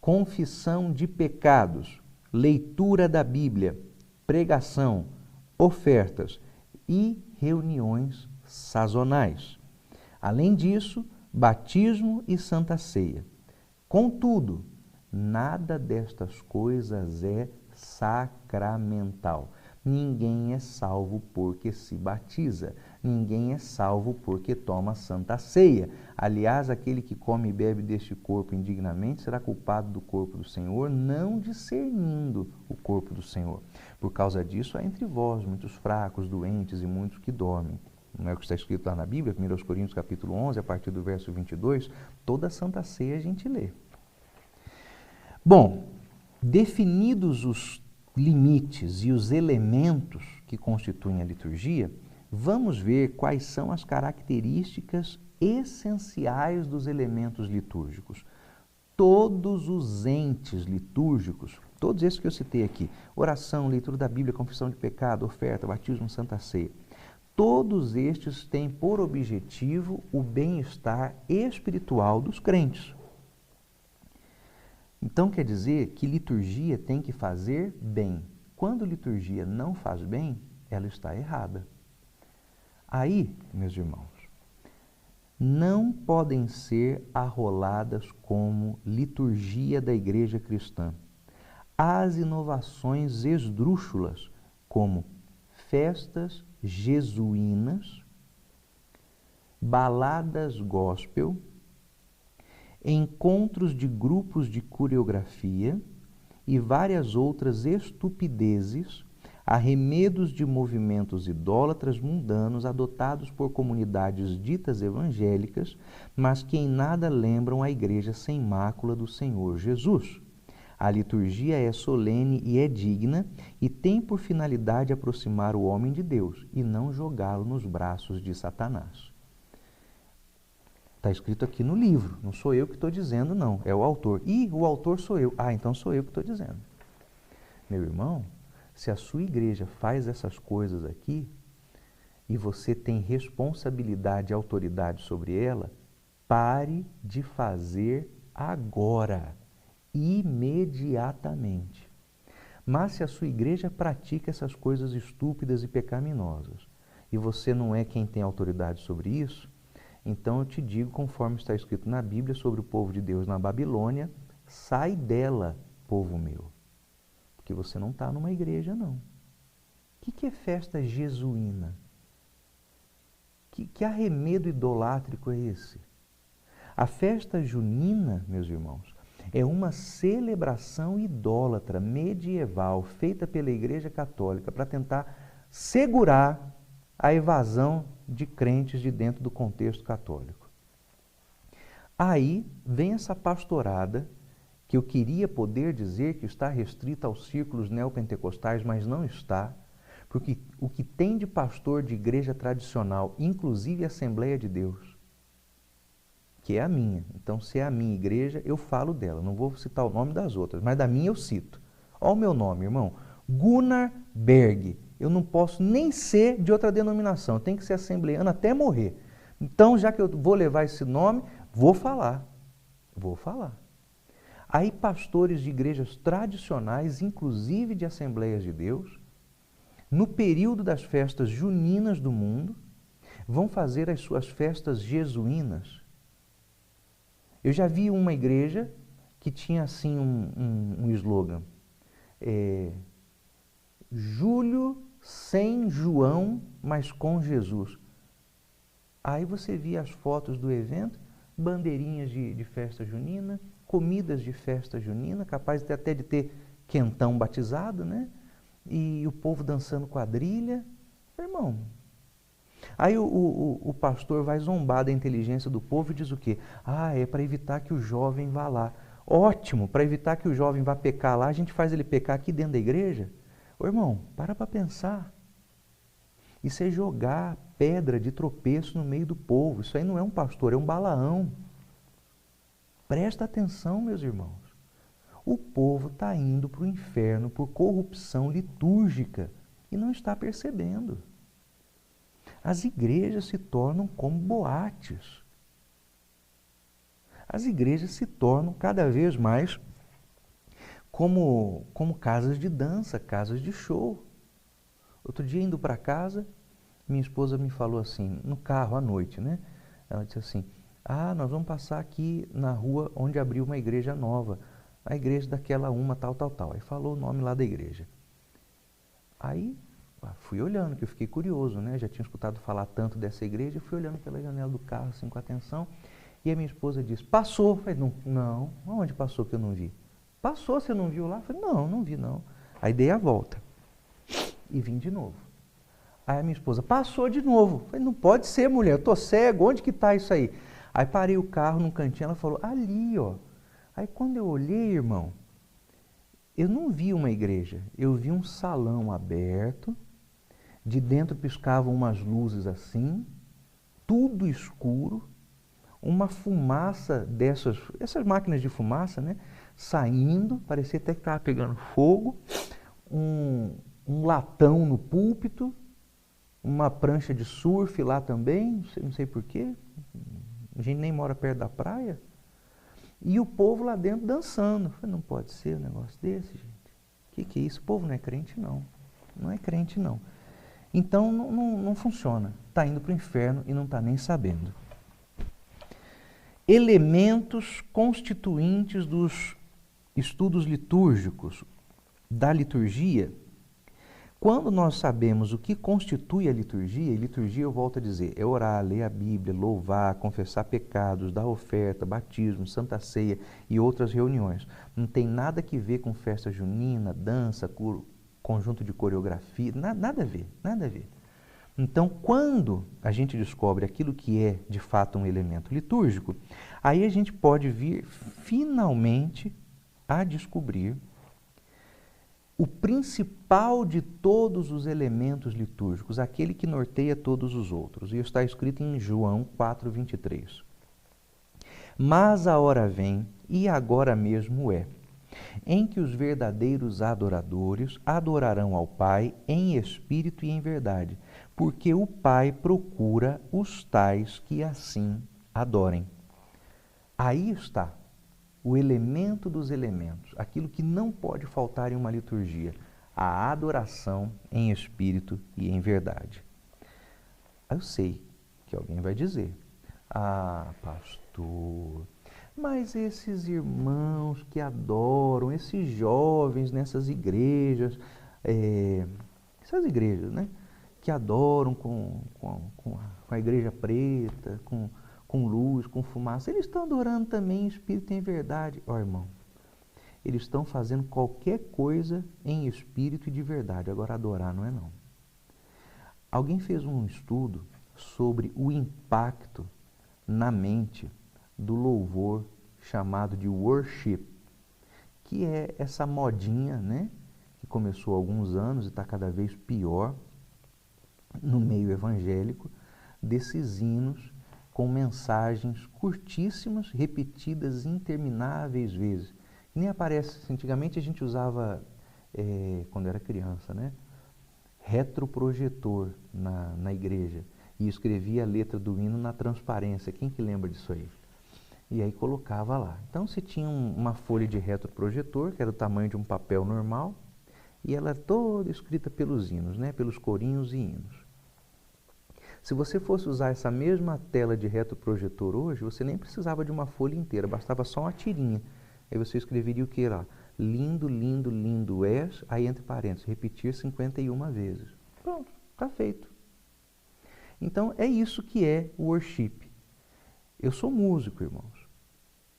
confissão de pecados, leitura da Bíblia, pregação, ofertas e reuniões sazonais. Além disso, batismo e santa ceia. Contudo, nada destas coisas é sacramental. Ninguém é salvo porque se batiza. Ninguém é salvo porque toma santa ceia. Aliás, aquele que come e bebe deste corpo indignamente será culpado do corpo do Senhor, não discernindo o corpo do Senhor. Por causa disso, há entre vós muitos fracos, doentes e muitos que dormem. Não é o que está escrito lá na Bíblia, 1 Coríntios capítulo 11, a partir do verso 22, toda a santa ceia a gente lê. Bom, definidos os limites e os elementos que constituem a liturgia, vamos ver quais são as características essenciais dos elementos litúrgicos. Todos os entes litúrgicos, todos esses que eu citei aqui, oração, leitura da Bíblia, confissão de pecado, oferta, batismo, santa ceia, todos estes têm por objetivo o bem-estar espiritual dos crentes. Então quer dizer que liturgia tem que fazer bem. Quando liturgia não faz bem, ela está errada. Aí, meus irmãos, não podem ser arroladas como liturgia da igreja cristã as inovações esdrúxulas, como festas jesuínas, baladas gospel, encontros de grupos de coreografia e várias outras estupidezes, arremedos de movimentos idólatras mundanos adotados por comunidades ditas evangélicas, mas que em nada lembram a igreja sem mácula do Senhor Jesus. A liturgia é solene e é digna e tem por finalidade aproximar o homem de Deus e não jogá-lo nos braços de Satanás. Está escrito aqui no livro, não sou eu que estou dizendo, não, é o autor. E o autor sou eu. Ah, então sou eu que estou dizendo. Meu irmão, se a sua igreja faz essas coisas aqui, e você tem responsabilidade e autoridade sobre ela, pare de fazer agora, imediatamente. Mas se a sua igreja pratica essas coisas estúpidas e pecaminosas, e você não é quem tem autoridade sobre isso, então eu te digo, conforme está escrito na Bíblia sobre o povo de Deus na Babilônia, sai dela, povo meu, porque você não está numa igreja, não. O que é festa jesuína? Que arremedo idolátrico é esse? A festa junina, meus irmãos, é uma celebração idólatra medieval feita pela Igreja Católica para tentar segurar a evasão de crentes de dentro do contexto católico. Aí vem essa pastorada, que eu queria poder dizer que está restrita aos círculos neopentecostais, mas não está, porque o que tem de pastor de igreja tradicional, inclusive Assembleia de Deus, que é a minha. Então, se é a minha igreja, eu falo dela. Não vou citar o nome das outras, mas da minha eu cito. Olha o meu nome, irmão. Gunnar Berg. Eu não posso nem ser de outra denominação. Eu tenho que ser assembleano até morrer. Então, já que eu vou levar esse nome, vou falar. Vou falar. Aí, pastores de igrejas tradicionais, inclusive de Assembleias de Deus, no período das festas juninas do mundo, vão fazer as suas festas jesuínas. Eu já vi uma igreja que tinha assim um slogan, Júlio sem João, mas com Jesus. Aí você via as fotos do evento, bandeirinhas de festa junina, comidas de festa junina, capaz até de ter quentão batizado, né? E o povo dançando quadrilha. Irmão, aí o pastor vai zombar da inteligência do povo e diz o quê? Ah, é para evitar que o jovem vá lá. Ótimo, para evitar que o jovem vá pecar lá, a gente faz ele pecar aqui dentro da igreja? Ô irmão, para pensar. Isso é jogar pedra de tropeço no meio do povo. Isso aí não é um pastor, é um Balaão. Presta atenção, meus irmãos. O povo está indo para o inferno por corrupção litúrgica e não está percebendo. As igrejas se tornam como boates. As igrejas se tornam cada vez mais como casas de dança, casas de show. Outro dia, indo para casa, minha esposa me falou assim, no carro à noite, né? Ela disse assim, nós vamos passar aqui na rua onde abriu uma igreja nova, a igreja daquela uma, tal. Aí falou o nome lá da igreja. Aí fui olhando, que eu fiquei curioso, né? Já tinha escutado falar tanto dessa igreja, fui olhando pela janela do carro, assim, com atenção, e a minha esposa disse, passou. Eu falei, não, onde passou que eu não vi? Passou, você não viu lá? Eu falei, não vi não. Aí dei a volta e vim de novo. Aí a minha esposa, passou de novo. Eu falei, não pode ser, mulher, eu tô cego, onde que está isso aí? Aí parei o carro num cantinho, ela falou, ali, ó. Aí quando eu olhei, irmão, eu não vi uma igreja, eu vi um salão aberto, de dentro piscavam umas luzes assim, tudo escuro, uma fumaça essas máquinas de fumaça, né, saindo, parecia até que estava pegando fogo, um latão no púlpito, uma prancha de surf lá também, não sei porquê, a gente nem mora perto da praia, e o povo lá dentro dançando. Eu falei, não pode ser um negócio desse, gente. Que é isso? O povo não é crente, não. Não é crente, não. Então, não funciona. Está indo para o inferno e não está nem sabendo. Elementos constituintes dos estudos litúrgicos, da liturgia. Quando nós sabemos o que constitui a liturgia, e liturgia, eu volto a dizer, é orar, ler a Bíblia, louvar, confessar pecados, dar oferta, batismo, santa ceia e outras reuniões. Não tem nada que ver com festa junina, dança, conjunto de coreografia, nada a ver, nada a ver. Então, quando a gente descobre aquilo que é, de fato, um elemento litúrgico, aí a gente pode vir, finalmente, a descobrir o principal de todos os elementos litúrgicos, aquele que norteia todos os outros. E está escrito em João 4:23. Mas a hora vem, e agora mesmo é, em que os verdadeiros adoradores adorarão ao Pai em espírito e em verdade, porque o Pai procura os tais que assim adorem. Aí está o elemento dos elementos, aquilo que não pode faltar em uma liturgia, a adoração em espírito e em verdade. Eu sei que alguém vai dizer, pastor, mas esses irmãos que adoram, esses jovens nessas igrejas, essas igrejas, né, que adoram com a igreja preta, com luz, com fumaça, eles estão adorando também em espírito e em verdade. Irmão, eles estão fazendo qualquer coisa em espírito e de verdade. Agora, adorar não é não. Alguém fez um estudo sobre o impacto na mente do louvor chamado de worship, que é essa modinha, né, que começou há alguns anos e está cada vez pior no meio evangélico, desses hinos com mensagens curtíssimas, repetidas intermináveis vezes. Nem aparece, antigamente a gente usava, quando era criança, né, retroprojetor na igreja e escrevia a letra do hino na transparência. Quem que lembra disso aí? E aí colocava lá. Então você tinha uma folha de retroprojetor, que era do tamanho de um papel normal, e ela era toda escrita pelos hinos, né, pelos corinhos e hinos. Se você fosse usar essa mesma tela de retroprojetor hoje, você nem precisava de uma folha inteira, bastava só uma tirinha. Aí você escreveria o que lá? Lindo, lindo, lindo és, aí entre parênteses, repetir 51 vezes. Pronto, está feito. Então é isso que é o worship. Eu sou músico, irmãos.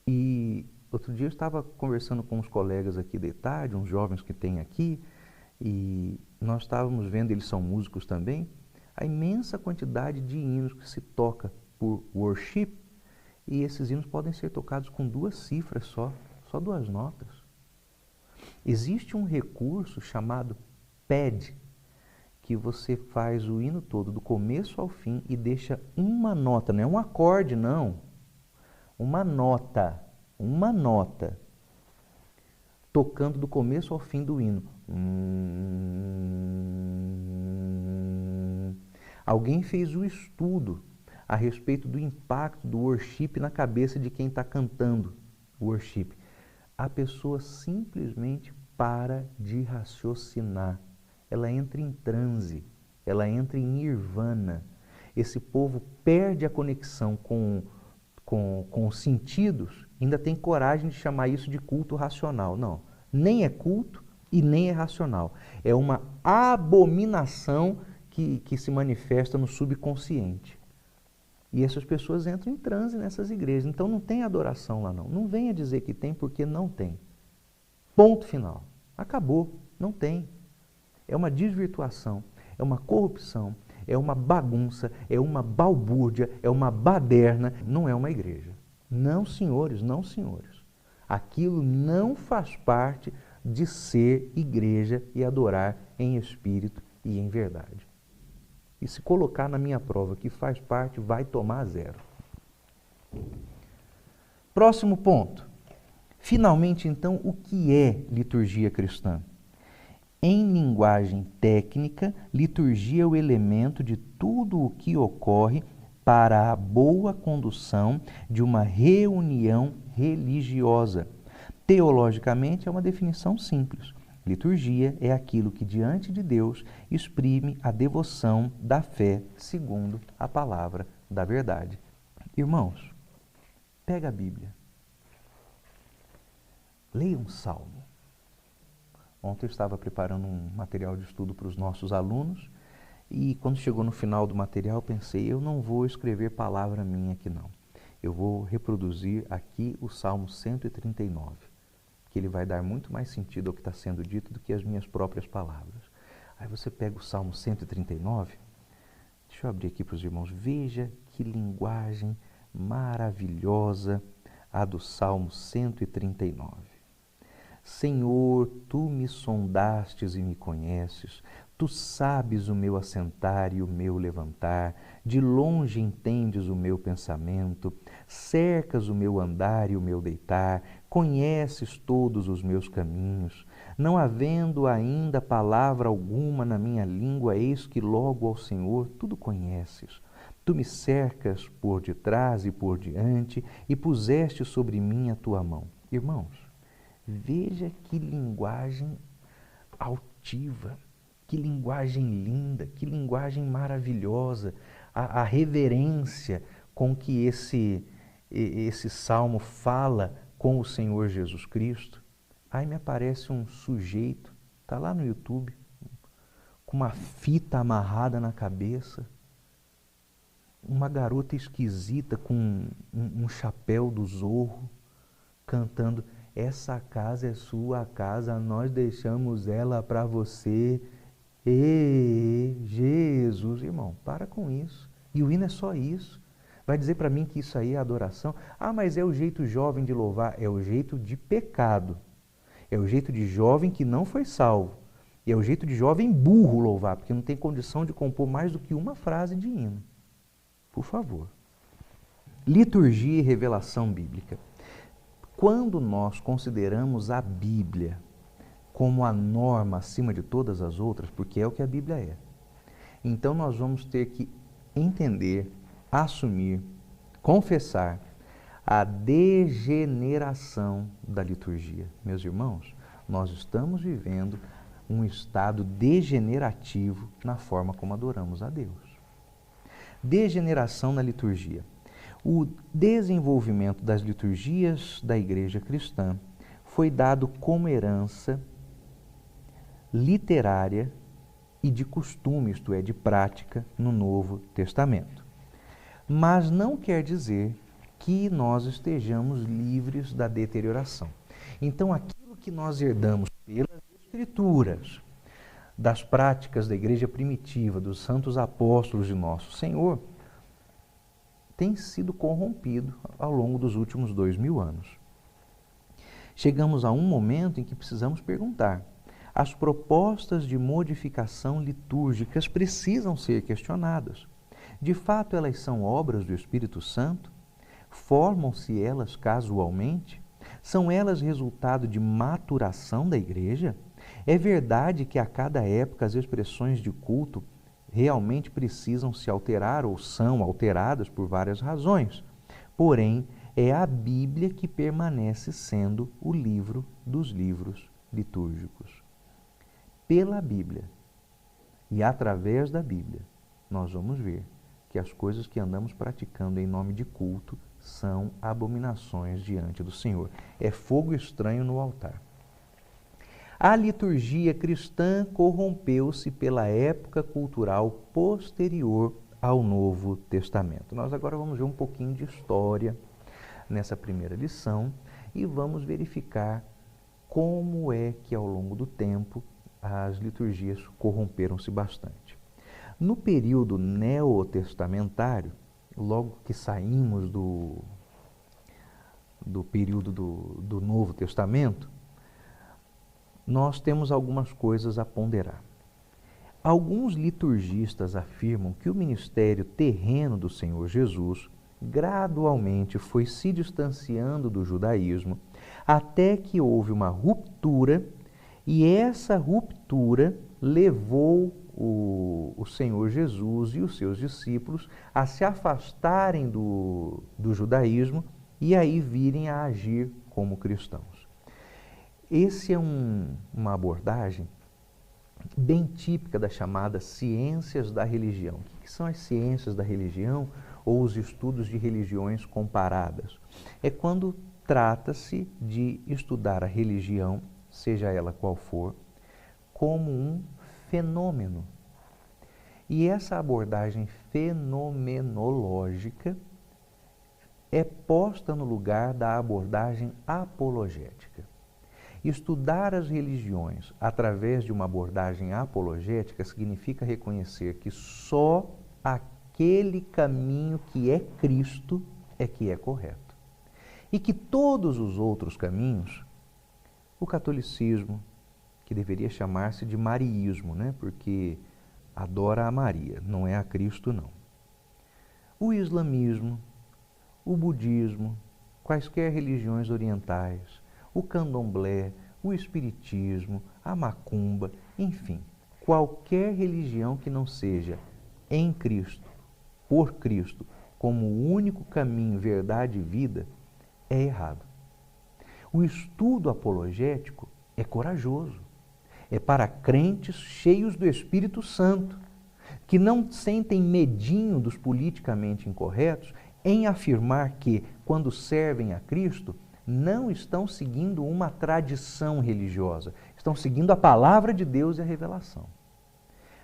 E outro dia eu estava conversando com uns colegas aqui da ETAD, uns jovens que tem aqui, e nós estávamos vendo, eles são músicos também, a imensa quantidade de hinos que se toca por worship, e esses hinos podem ser tocados com 2 cifras só 2 notas. Existe um recurso chamado pad, que você faz o hino todo, do começo ao fim, e deixa uma nota, não é um acorde não, uma nota, tocando do começo ao fim do hino. Alguém fez um estudo a respeito do impacto do worship na cabeça de quem está cantando o worship. A pessoa simplesmente para de raciocinar. Ela entra em transe, ela entra em nirvana. Esse povo perde a conexão com os sentidos, ainda tem coragem de chamar isso de culto racional. Não, nem é culto e nem é racional. É uma abominação que se manifesta no subconsciente. E essas pessoas entram em transe nessas igrejas. Então não tem adoração lá não. Não venha dizer que tem, porque não tem. Ponto final. Acabou. Não tem. É uma desvirtuação, é uma corrupção, é uma bagunça, é uma balbúrdia, é uma baderna. Não é uma igreja. Não, senhores, não, senhores. Aquilo não faz parte de ser igreja e adorar em espírito e em verdade. E se colocar na minha prova que faz parte, vai tomar 0. Próximo ponto. Finalmente, então, o que é liturgia cristã? Em linguagem técnica, liturgia é o elemento de tudo o que ocorre para a boa condução de uma reunião religiosa. Teologicamente, é uma definição simples. Liturgia é aquilo que diante de Deus exprime a devoção da fé segundo a palavra da verdade. Irmãos, pega a Bíblia. Leia um salmo. Ontem eu estava preparando um material de estudo para os nossos alunos e quando chegou no final do material pensei, eu não vou escrever palavra minha aqui não. Eu vou reproduzir aqui o Salmo 139. Que ele vai dar muito mais sentido ao que está sendo dito do que as minhas próprias palavras. Aí você pega o Salmo 139, deixa eu abrir aqui para os irmãos, veja que linguagem maravilhosa a do Salmo 139. Senhor, Tu me sondastes e me conheces, Tu sabes o meu assentar e o meu levantar, de longe entendes o meu pensamento, cercas o meu andar e o meu deitar, conheces todos os meus caminhos. Não havendo ainda palavra alguma na minha língua, eis que logo ao Senhor tudo conheces. Tu me cercas por detrás e por diante, e puseste sobre mim a tua mão. Irmãos, veja que linguagem altiva, que linguagem linda, que linguagem maravilhosa, a reverência com que esse salmo fala com o Senhor Jesus Cristo. Aí me aparece um sujeito, está lá no YouTube, com uma fita amarrada na cabeça, uma garota esquisita com um chapéu do Zorro, cantando: essa casa é sua casa, nós deixamos ela para você. Jesus, irmão, para com isso. E o hino é só isso. Vai dizer para mim que isso aí é adoração? Ah, mas é o jeito jovem de louvar. É o jeito de pecado. É o jeito de jovem que não foi salvo. E é o jeito de jovem burro louvar, porque não tem condição de compor mais do que uma frase de hino. Por favor. Liturgia e revelação bíblica. Quando nós consideramos a Bíblia como a norma acima de todas as outras, porque é o que a Bíblia é, então nós vamos ter que entender, assumir, confessar a degeneração da liturgia. Meus irmãos, nós estamos vivendo um estado degenerativo na forma como adoramos a Deus. Degeneração na liturgia. O desenvolvimento das liturgias da Igreja cristã foi dado como herança literária e de costume, isto é, de prática, no Novo Testamento. Mas não quer dizer que nós estejamos livres da deterioração. Então, aquilo que nós herdamos pelas Escrituras, das práticas da igreja primitiva, dos santos apóstolos de nosso Senhor, tem sido corrompido ao longo dos últimos 2000 anos. Chegamos a um momento em que precisamos perguntar: as propostas de modificação litúrgicas precisam ser questionadas. De fato, elas são obras do Espírito Santo? Formam-se elas casualmente? São elas resultado de maturação da igreja? É verdade que a cada época as expressões de culto realmente precisam se alterar ou são alteradas por várias razões. Porém, é a Bíblia que permanece sendo o livro dos livros litúrgicos. Pela Bíblia e através da Bíblia, nós vamos ver que as coisas que andamos praticando em nome de culto são abominações diante do Senhor. É fogo estranho no altar. A liturgia cristã corrompeu-se pela época cultural posterior ao Novo Testamento. Nós agora vamos ver um pouquinho de história nessa primeira lição e vamos verificar como é que ao longo do tempo as liturgias corromperam-se bastante. No período neotestamentário, logo que saímos do período do Novo Testamento, nós temos algumas coisas a ponderar. Alguns liturgistas afirmam que o ministério terreno do Senhor Jesus gradualmente foi se distanciando do judaísmo até que houve uma ruptura, e essa ruptura levou o Senhor Jesus e os seus discípulos a se afastarem do judaísmo e aí virem a agir como cristãos. Essa é uma abordagem bem típica das chamadas ciências da religião. O que são as ciências da religião ou os estudos de religiões comparadas? É quando trata-se de estudar a religião, seja ela qual for, como um fenômeno. E essa abordagem fenomenológica é posta no lugar da abordagem apologética. Estudar as religiões através de uma abordagem apologética significa reconhecer que só aquele caminho que é Cristo é que é correto. E que todos os outros caminhos, o catolicismo, que deveria chamar-se de mariísmo, né? Porque adora a Maria, não é a Cristo, não. O islamismo, o budismo, quaisquer religiões orientais, o candomblé, o espiritismo, a macumba, enfim, qualquer religião que não seja em Cristo, por Cristo, como o único caminho, verdade e vida, é errado. O estudo apologético é corajoso. É para crentes cheios do Espírito Santo, que não sentem medinho dos politicamente incorretos em afirmar que, quando servem a Cristo, não estão seguindo uma tradição religiosa, estão seguindo a palavra de Deus e a revelação.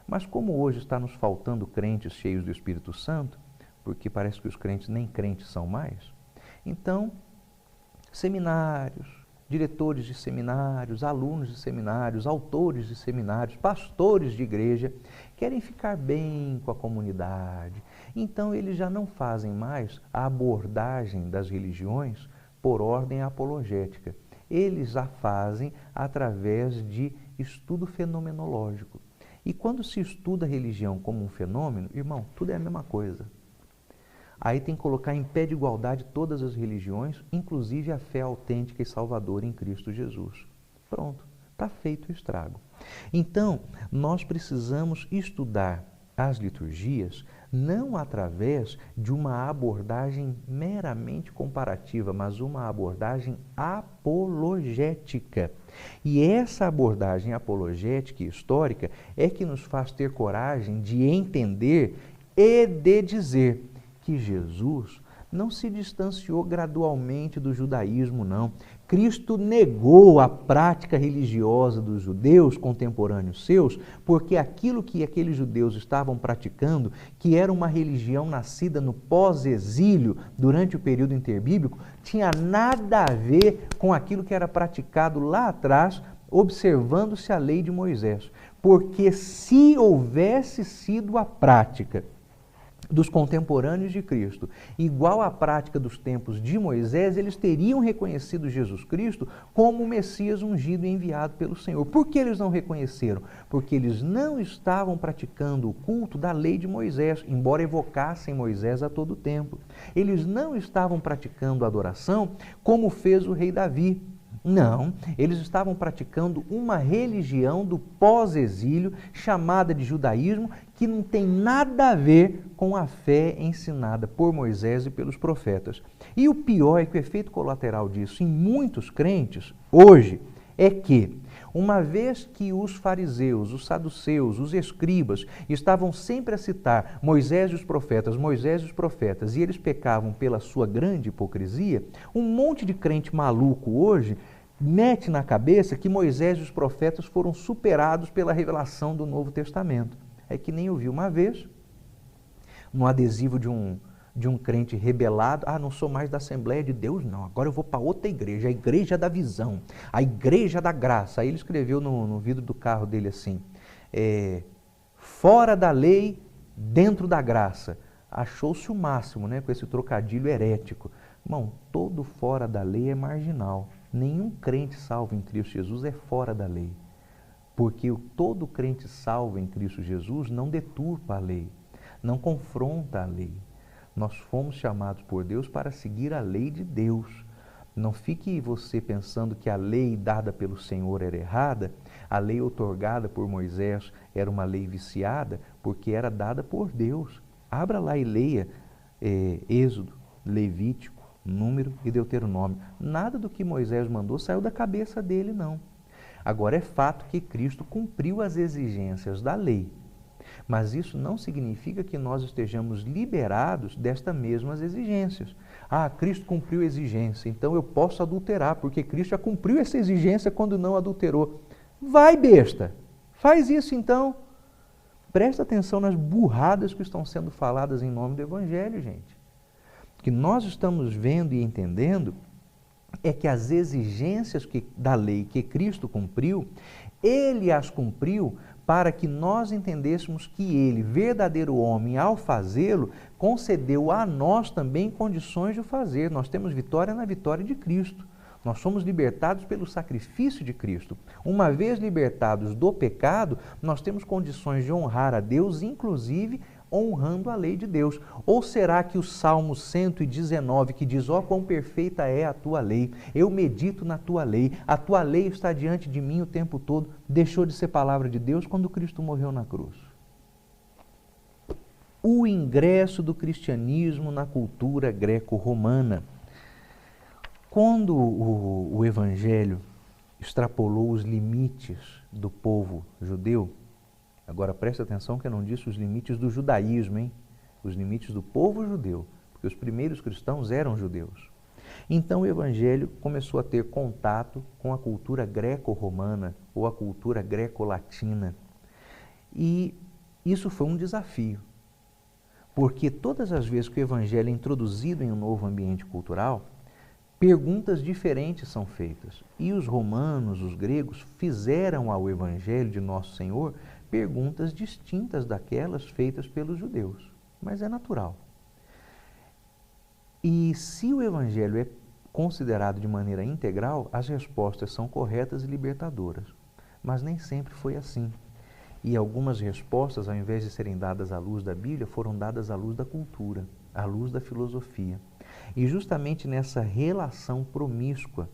Mas como hoje está nos faltando crentes cheios do Espírito Santo, porque parece que os crentes nem crentes são mais, então, seminários, diretores de seminários, alunos de seminários, autores de seminários, pastores de igreja, querem ficar bem com a comunidade. Então, eles já não fazem mais a abordagem das religiões por ordem apologética. Eles a fazem através de estudo fenomenológico. E quando se estuda a religião como um fenômeno, irmão, tudo é a mesma coisa. Aí tem que colocar em pé de igualdade todas as religiões, inclusive a fé autêntica e salvadora em Cristo Jesus. Pronto, está feito o estrago. Então, nós precisamos estudar as liturgias não através de uma abordagem meramente comparativa, mas uma abordagem apologética. E essa abordagem apologética e histórica é que nos faz ter coragem de entender e de dizer que Jesus não se distanciou gradualmente do judaísmo, não. Cristo negou a prática religiosa dos judeus contemporâneos seus, porque aquilo que aqueles judeus estavam praticando, que era uma religião nascida no pós-exílio, durante o período interbíblico, tinha nada a ver com aquilo que era praticado lá atrás, observando-se a lei de Moisés. Porque se houvesse sido a prática dos contemporâneos de Cristo, igual à prática dos tempos de Moisés, eles teriam reconhecido Jesus Cristo como o Messias ungido e enviado pelo Senhor. Por que eles não reconheceram? Porque eles não estavam praticando o culto da lei de Moisés, embora evocassem Moisés a todo tempo. Eles não estavam praticando a adoração como fez o rei Davi. Não, eles estavam praticando uma religião do pós-exílio, chamada de judaísmo, que não tem nada a ver com a fé ensinada por Moisés e pelos profetas. E o pior é que o efeito colateral disso em muitos crentes, hoje, é que, uma vez que os fariseus, os saduceus, os escribas estavam sempre a citar Moisés e os profetas, e eles pecavam pela sua grande hipocrisia, um monte de crente maluco hoje mete na cabeça que Moisés e os profetas foram superados pela revelação do Novo Testamento. É que nem eu vi uma vez, no adesivo de um crente rebelado, não sou mais da Assembleia de Deus, não, agora eu vou para outra igreja, a igreja da visão, a igreja da graça. Aí ele escreveu no vidro do carro dele assim, fora da lei, dentro da graça. Achou-se o máximo, né, com esse trocadilho herético. Irmão, todo fora da lei é marginal. Nenhum crente salvo em Cristo Jesus é fora da lei. Porque todo crente salvo em Cristo Jesus não deturpa a lei, não confronta a lei. Nós fomos chamados por Deus para seguir a lei de Deus. Não fique você pensando que a lei dada pelo Senhor era errada, a lei outorgada por Moisés era uma lei viciada, porque era dada por Deus. Abra lá e leia Êxodo, Levítico, Número e Deuteronômio. Nada do que Moisés mandou saiu da cabeça dele, não. Agora, é fato que Cristo cumpriu as exigências da lei, mas isso não significa que nós estejamos liberados destas mesmas exigências. Cristo cumpriu a exigência, então eu posso adulterar, porque Cristo já cumpriu essa exigência quando não adulterou. Vai, besta! Faz isso então. Presta atenção nas burradas que estão sendo faladas em nome do Evangelho, gente. O que nós estamos vendo e entendendo é que as exigências da lei que Cristo cumpriu, Ele as cumpriu para que nós entendêssemos que Ele, verdadeiro homem, ao fazê-lo, concedeu a nós também condições de o fazer. Nós temos vitória na vitória de Cristo. Nós somos libertados pelo sacrifício de Cristo. Uma vez libertados do pecado, nós temos condições de honrar a Deus, inclusive honrando a lei de Deus. Ou será que o Salmo 119, que diz: ó, quão perfeita é a tua lei, eu medito na tua lei, a tua lei está diante de mim o tempo todo, deixou de ser palavra de Deus quando Cristo morreu na cruz? O ingresso do cristianismo na cultura greco-romana. Quando o Evangelho extrapolou os limites do povo judeu, agora preste atenção que eu não disse os limites do judaísmo, hein? Os limites do povo judeu, porque os primeiros cristãos eram judeus. Então o Evangelho começou a ter contato com a cultura greco-romana ou a cultura greco-latina. E isso foi um desafio, porque todas as vezes que o Evangelho é introduzido em um novo ambiente cultural, perguntas diferentes são feitas. E os romanos, os gregos, fizeram ao Evangelho de Nosso Senhor perguntas distintas daquelas feitas pelos judeus. Mas é natural. E se o Evangelho é considerado de maneira integral, as respostas são corretas e libertadoras. Mas nem sempre foi assim. E algumas respostas, ao invés de serem dadas à luz da Bíblia, foram dadas à luz da cultura, à luz da filosofia. E justamente nessa relação promíscua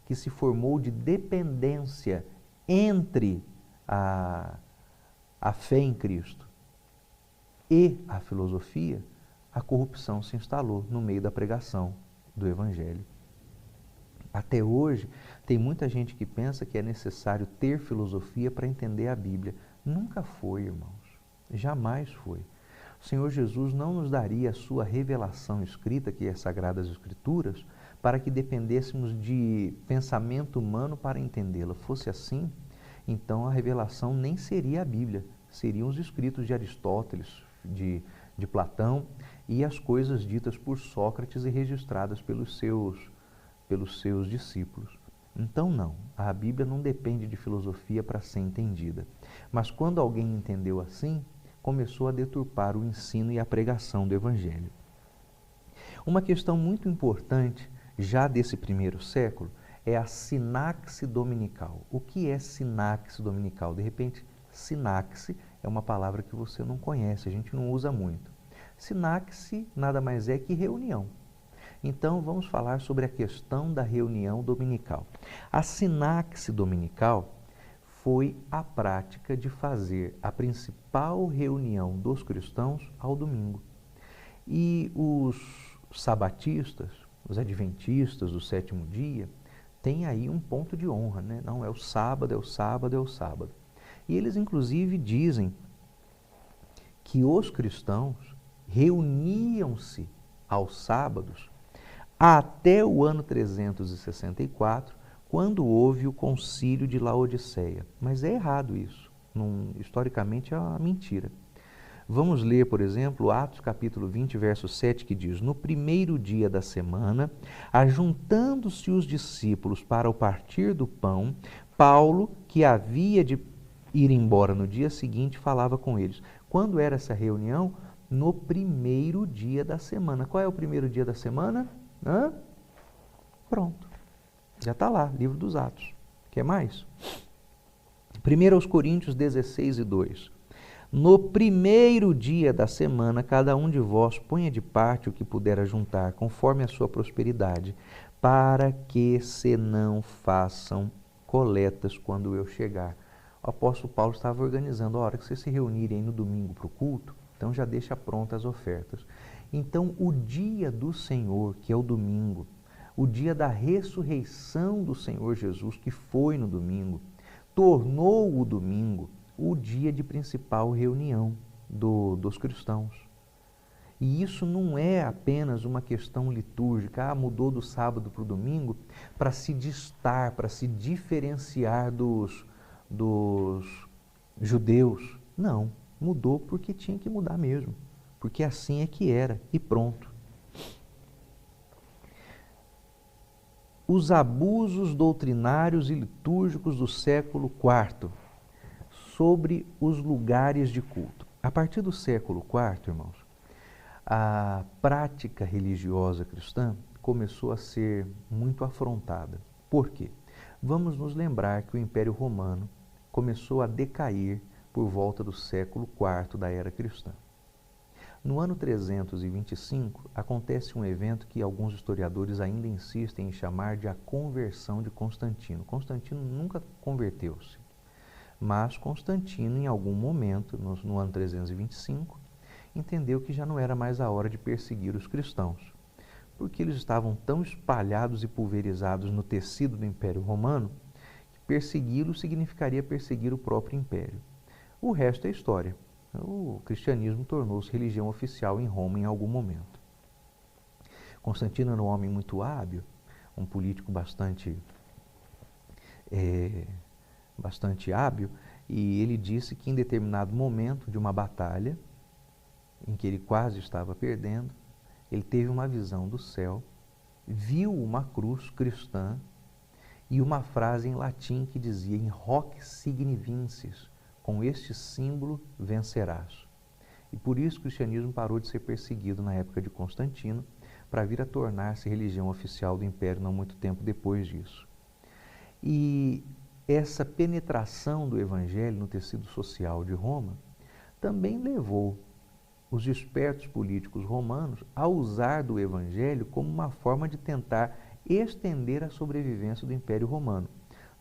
que se formou de dependência entre a fé em Cristo e a filosofia, a corrupção se instalou no meio da pregação do Evangelho. Até hoje, tem muita gente que pensa que é necessário ter filosofia para entender a Bíblia. Nunca foi, irmãos. Jamais foi. O Senhor Jesus não nos daria a sua revelação escrita, que é as Sagradas Escrituras, para que dependêssemos de pensamento humano para entendê-la. Fosse assim, então a revelação nem seria a Bíblia, seriam os escritos de Aristóteles, de Platão e as coisas ditas por Sócrates e registradas pelos seus discípulos. Então não, a Bíblia não depende de filosofia para ser entendida. Mas quando alguém entendeu assim, começou a deturpar o ensino e a pregação do Evangelho. Uma questão muito importante, já desse primeiro século, é a sinaxe dominical. O que é sinaxe dominical? De repente, sinaxe é uma palavra que você não conhece, a gente não usa muito. Sinaxe nada mais é que reunião. Então, vamos falar sobre a questão da reunião dominical. A sinaxe dominical foi a prática de fazer a principal reunião dos cristãos ao domingo. E os sabatistas, os adventistas do sétimo dia, têm aí um ponto de honra, né? Não, é o sábado, é o sábado, é o sábado. E eles, inclusive, dizem que os cristãos reuniam-se aos sábados até o ano 364, quando houve o concílio de Laodiceia. Mas é errado isso. Historicamente é uma mentira. Vamos ler, por exemplo, Atos capítulo 20, verso 7, que diz: no primeiro dia da semana, ajuntando-se os discípulos para o partir do pão, Paulo, que havia de ir embora no dia seguinte, falava com eles. Quando era essa reunião? No primeiro dia da semana. Qual é o primeiro dia da semana? Pronto. Já está lá, livro dos Atos. Quer mais? 1 Coríntios 16 e 2. No primeiro dia da semana, cada um de vós ponha de parte o que puder ajuntar, conforme a sua prosperidade, para que se não façam coletas quando eu chegar. O apóstolo Paulo estava organizando: a hora que vocês se reunirem no domingo para o culto, então já deixa prontas as ofertas. Então, o dia do Senhor, que é o domingo, o dia da ressurreição do Senhor Jesus, que foi no domingo, tornou o domingo o dia de principal reunião dos cristãos. E isso não é apenas uma questão litúrgica, mudou do sábado para o domingo, para se distar, para se diferenciar dos judeus. Não, mudou porque tinha que mudar mesmo, porque assim é que era, e pronto. Os abusos doutrinários e litúrgicos do século IV sobre os lugares de culto. A partir do século IV, irmãos, a prática religiosa cristã começou a ser muito afrontada. Por quê? Vamos nos lembrar que o Império Romano começou a decair por volta do século IV da era cristã. No ano 325, acontece um evento que alguns historiadores ainda insistem em chamar de a conversão de Constantino. Constantino nunca converteu-se, mas Constantino, em algum momento, no ano 325, entendeu que já não era mais a hora de perseguir os cristãos, porque eles estavam tão espalhados e pulverizados no tecido do Império Romano que persegui-los significaria perseguir o próprio Império. O resto é história. O cristianismo tornou-se religião oficial em Roma em algum momento. Constantino era um homem muito hábil, um político bastante hábil, e ele disse que em determinado momento de uma batalha, em que ele quase estava perdendo, ele teve uma visão do céu, viu uma cruz cristã e uma frase em latim que dizia in hoc signe vinces, com este símbolo vencerás. E por isso o cristianismo parou de ser perseguido na época de Constantino, para vir a tornar-se religião oficial do Império não muito tempo depois disso. E essa penetração do Evangelho no tecido social de Roma também levou os espertos políticos romanos a usar do Evangelho como uma forma de tentar estender a sobrevivência do Império Romano.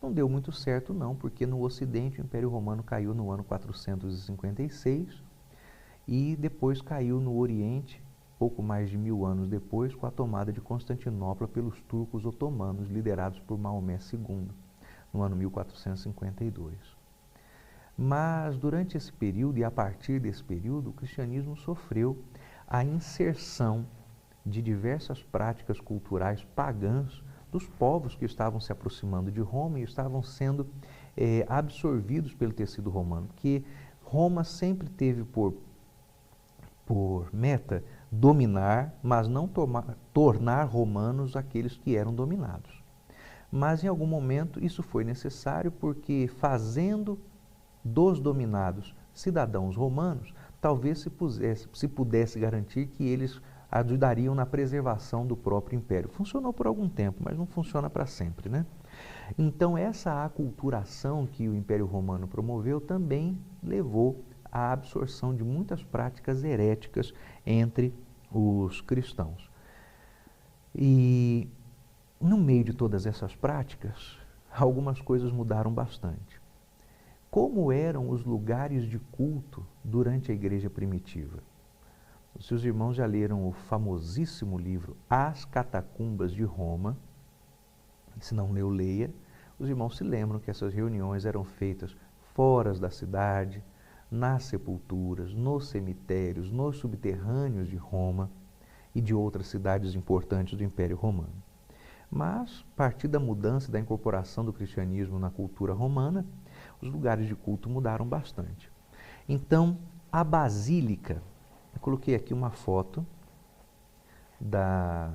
Não deu muito certo não, porque no Ocidente o Império Romano caiu no ano 456 e depois caiu no Oriente, pouco mais de 1000 anos depois, com a tomada de Constantinopla pelos turcos otomanos, liderados por Maomé II, no ano 1452. Mas durante esse período e a partir desse período, o cristianismo sofreu a inserção de diversas práticas culturais pagãs dos povos que estavam se aproximando de Roma e estavam sendo absorvidos pelo tecido romano, que Roma sempre teve por meta dominar, mas não tornar romanos aqueles que eram dominados. Mas em algum momento isso foi necessário porque fazendo dos dominados cidadãos romanos, talvez se pudesse garantir que eles ajudariam na preservação do próprio império. Funcionou por algum tempo, mas não funciona para sempre, né? Então essa aculturação que o Império Romano promoveu também levou à absorção de muitas práticas heréticas entre os cristãos. E no meio de todas essas práticas, algumas coisas mudaram bastante. Como eram os lugares de culto durante a igreja primitiva? Os seus irmãos já leram o famosíssimo livro As Catacumbas de Roma. Se não leu, leia. Os irmãos se lembram que essas reuniões eram feitas fora da cidade, nas sepulturas, nos cemitérios, nos subterrâneos de Roma e de outras cidades importantes do Império Romano. Mas, a partir da mudança e da incorporação do cristianismo na cultura romana, os lugares de culto mudaram bastante. Então, a basílica, eu coloquei aqui uma foto da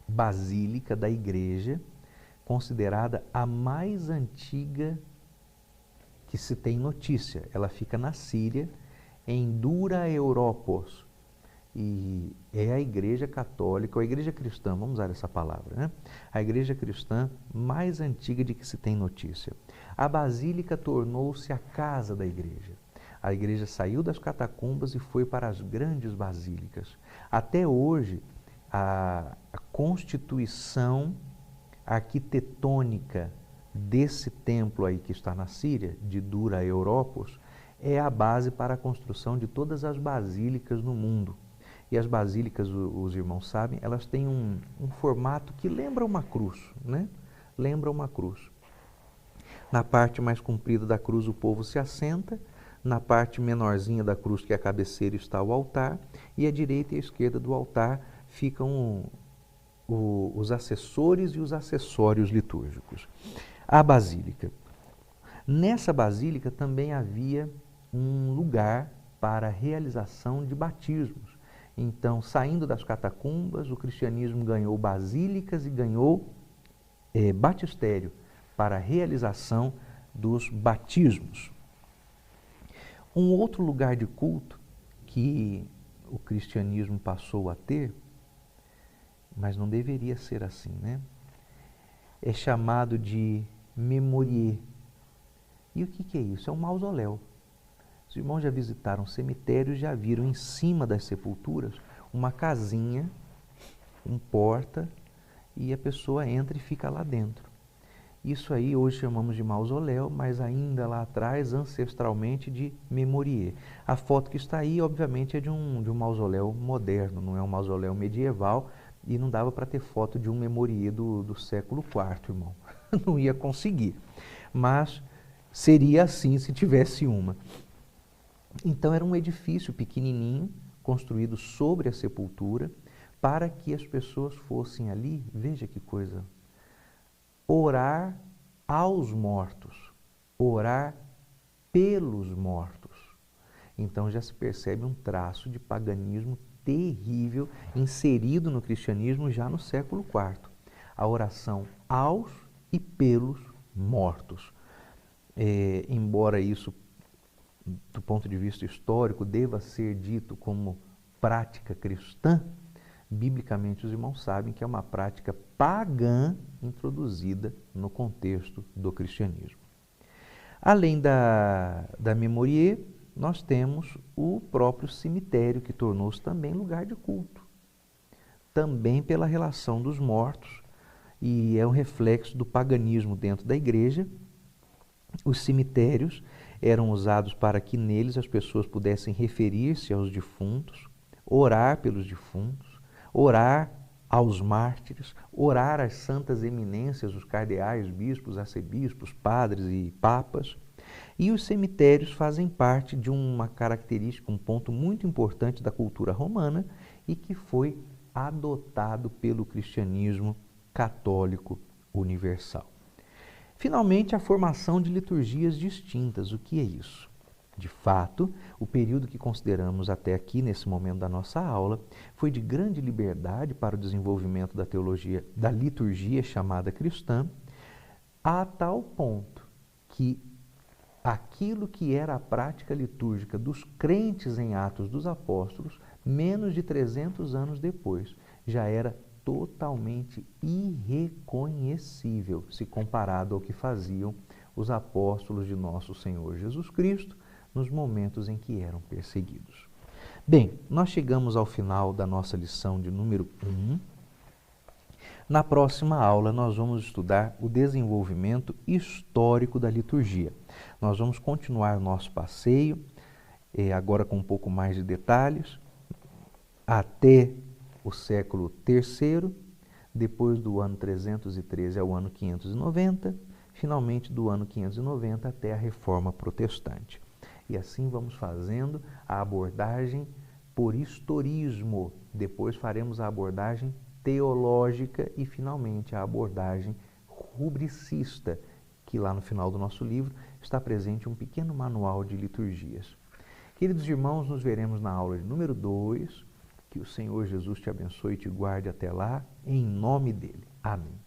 basílica da igreja, considerada a mais antiga que se tem notícia. Ela fica na Síria, em Dura Europos, e é a igreja católica, ou a igreja cristã, vamos usar essa palavra, né? A igreja cristã mais antiga de que se tem notícia. A basílica tornou-se a casa da igreja. A igreja saiu das catacumbas e foi para as grandes basílicas. Até hoje, a constituição arquitetônica desse templo aí que está na Síria, de Dura Europos, é a base para a construção de todas as basílicas no mundo. E as basílicas, os irmãos sabem, elas têm um formato que lembra uma cruz, né? Lembra uma cruz. Na parte mais comprida da cruz o povo se assenta, na parte menorzinha da cruz, que é a cabeceira, está o altar, e à direita e à esquerda do altar ficam os assessores e os acessórios litúrgicos. A basílica. Nessa basílica também havia um lugar para a realização de batismos. Então, saindo das catacumbas, o cristianismo ganhou basílicas e ganhou batistério para a realização dos batismos. Um outro lugar de culto que o cristianismo passou a ter, mas não deveria ser assim, né? é chamado de memorier. E o que é isso? É um mausoléu. Os irmãos já visitaram cemitérios, já viram em cima das sepulturas uma casinha, um porta, e a pessoa entra e fica lá dentro. Isso aí hoje chamamos de mausoléu, mas ainda lá atrás, ancestralmente, de memorier. A foto que está aí, obviamente, é de um mausoléu moderno, não é um mausoléu medieval, e não dava para ter foto de um memorier do século IV, irmão. Não ia conseguir. Mas seria assim se tivesse uma. Então era um edifício pequenininho, construído sobre a sepultura, para que as pessoas fossem ali, veja que coisa, orar aos mortos, orar pelos mortos. Então já se percebe um traço de paganismo terrível inserido no cristianismo já no século IV. A oração aos e pelos mortos. Embora isso, do ponto de vista histórico, deva ser dito como prática cristã, biblicamente os irmãos sabem que é uma prática pagã introduzida no contexto do cristianismo. Além da memorier, nós temos o próprio cemitério, que tornou-se também lugar de culto. Também pela relação dos mortos, e é um reflexo do paganismo dentro da igreja. Os cemitérios eram usados para que neles as pessoas pudessem referir-se aos defuntos, orar pelos defuntos, orar aos mártires, orar às santas eminências, os cardeais, bispos, arcebispos, padres e papas. E os cemitérios fazem parte de uma característica, um ponto muito importante da cultura romana e que foi adotado pelo cristianismo católico universal. Finalmente, a formação de liturgias distintas. O que é isso? De fato, o período que consideramos até aqui, nesse momento da nossa aula, foi de grande liberdade para o desenvolvimento da teologia, da liturgia chamada cristã, a tal ponto que aquilo que era a prática litúrgica dos crentes em Atos dos Apóstolos, menos de 300 anos depois, já era totalmente irreconhecível se comparado ao que faziam os apóstolos de nosso Senhor Jesus Cristo nos momentos em que eram perseguidos. Bem, nós chegamos ao final da nossa lição de número 1. Na próxima aula, nós vamos estudar o desenvolvimento histórico da liturgia. Nós vamos continuar nosso passeio, agora com um pouco mais de detalhes, até o século III, depois do ano 313 ao ano 590, finalmente do ano 590 até a Reforma Protestante. E assim vamos fazendo a abordagem por historismo, depois faremos a abordagem teológica e, finalmente, a abordagem rubricista, que lá no final do nosso livro está presente um pequeno manual de liturgias. Queridos irmãos, nos veremos na aula de número 2. Que o Senhor Jesus te abençoe e te guarde até lá, em nome dele. Amém.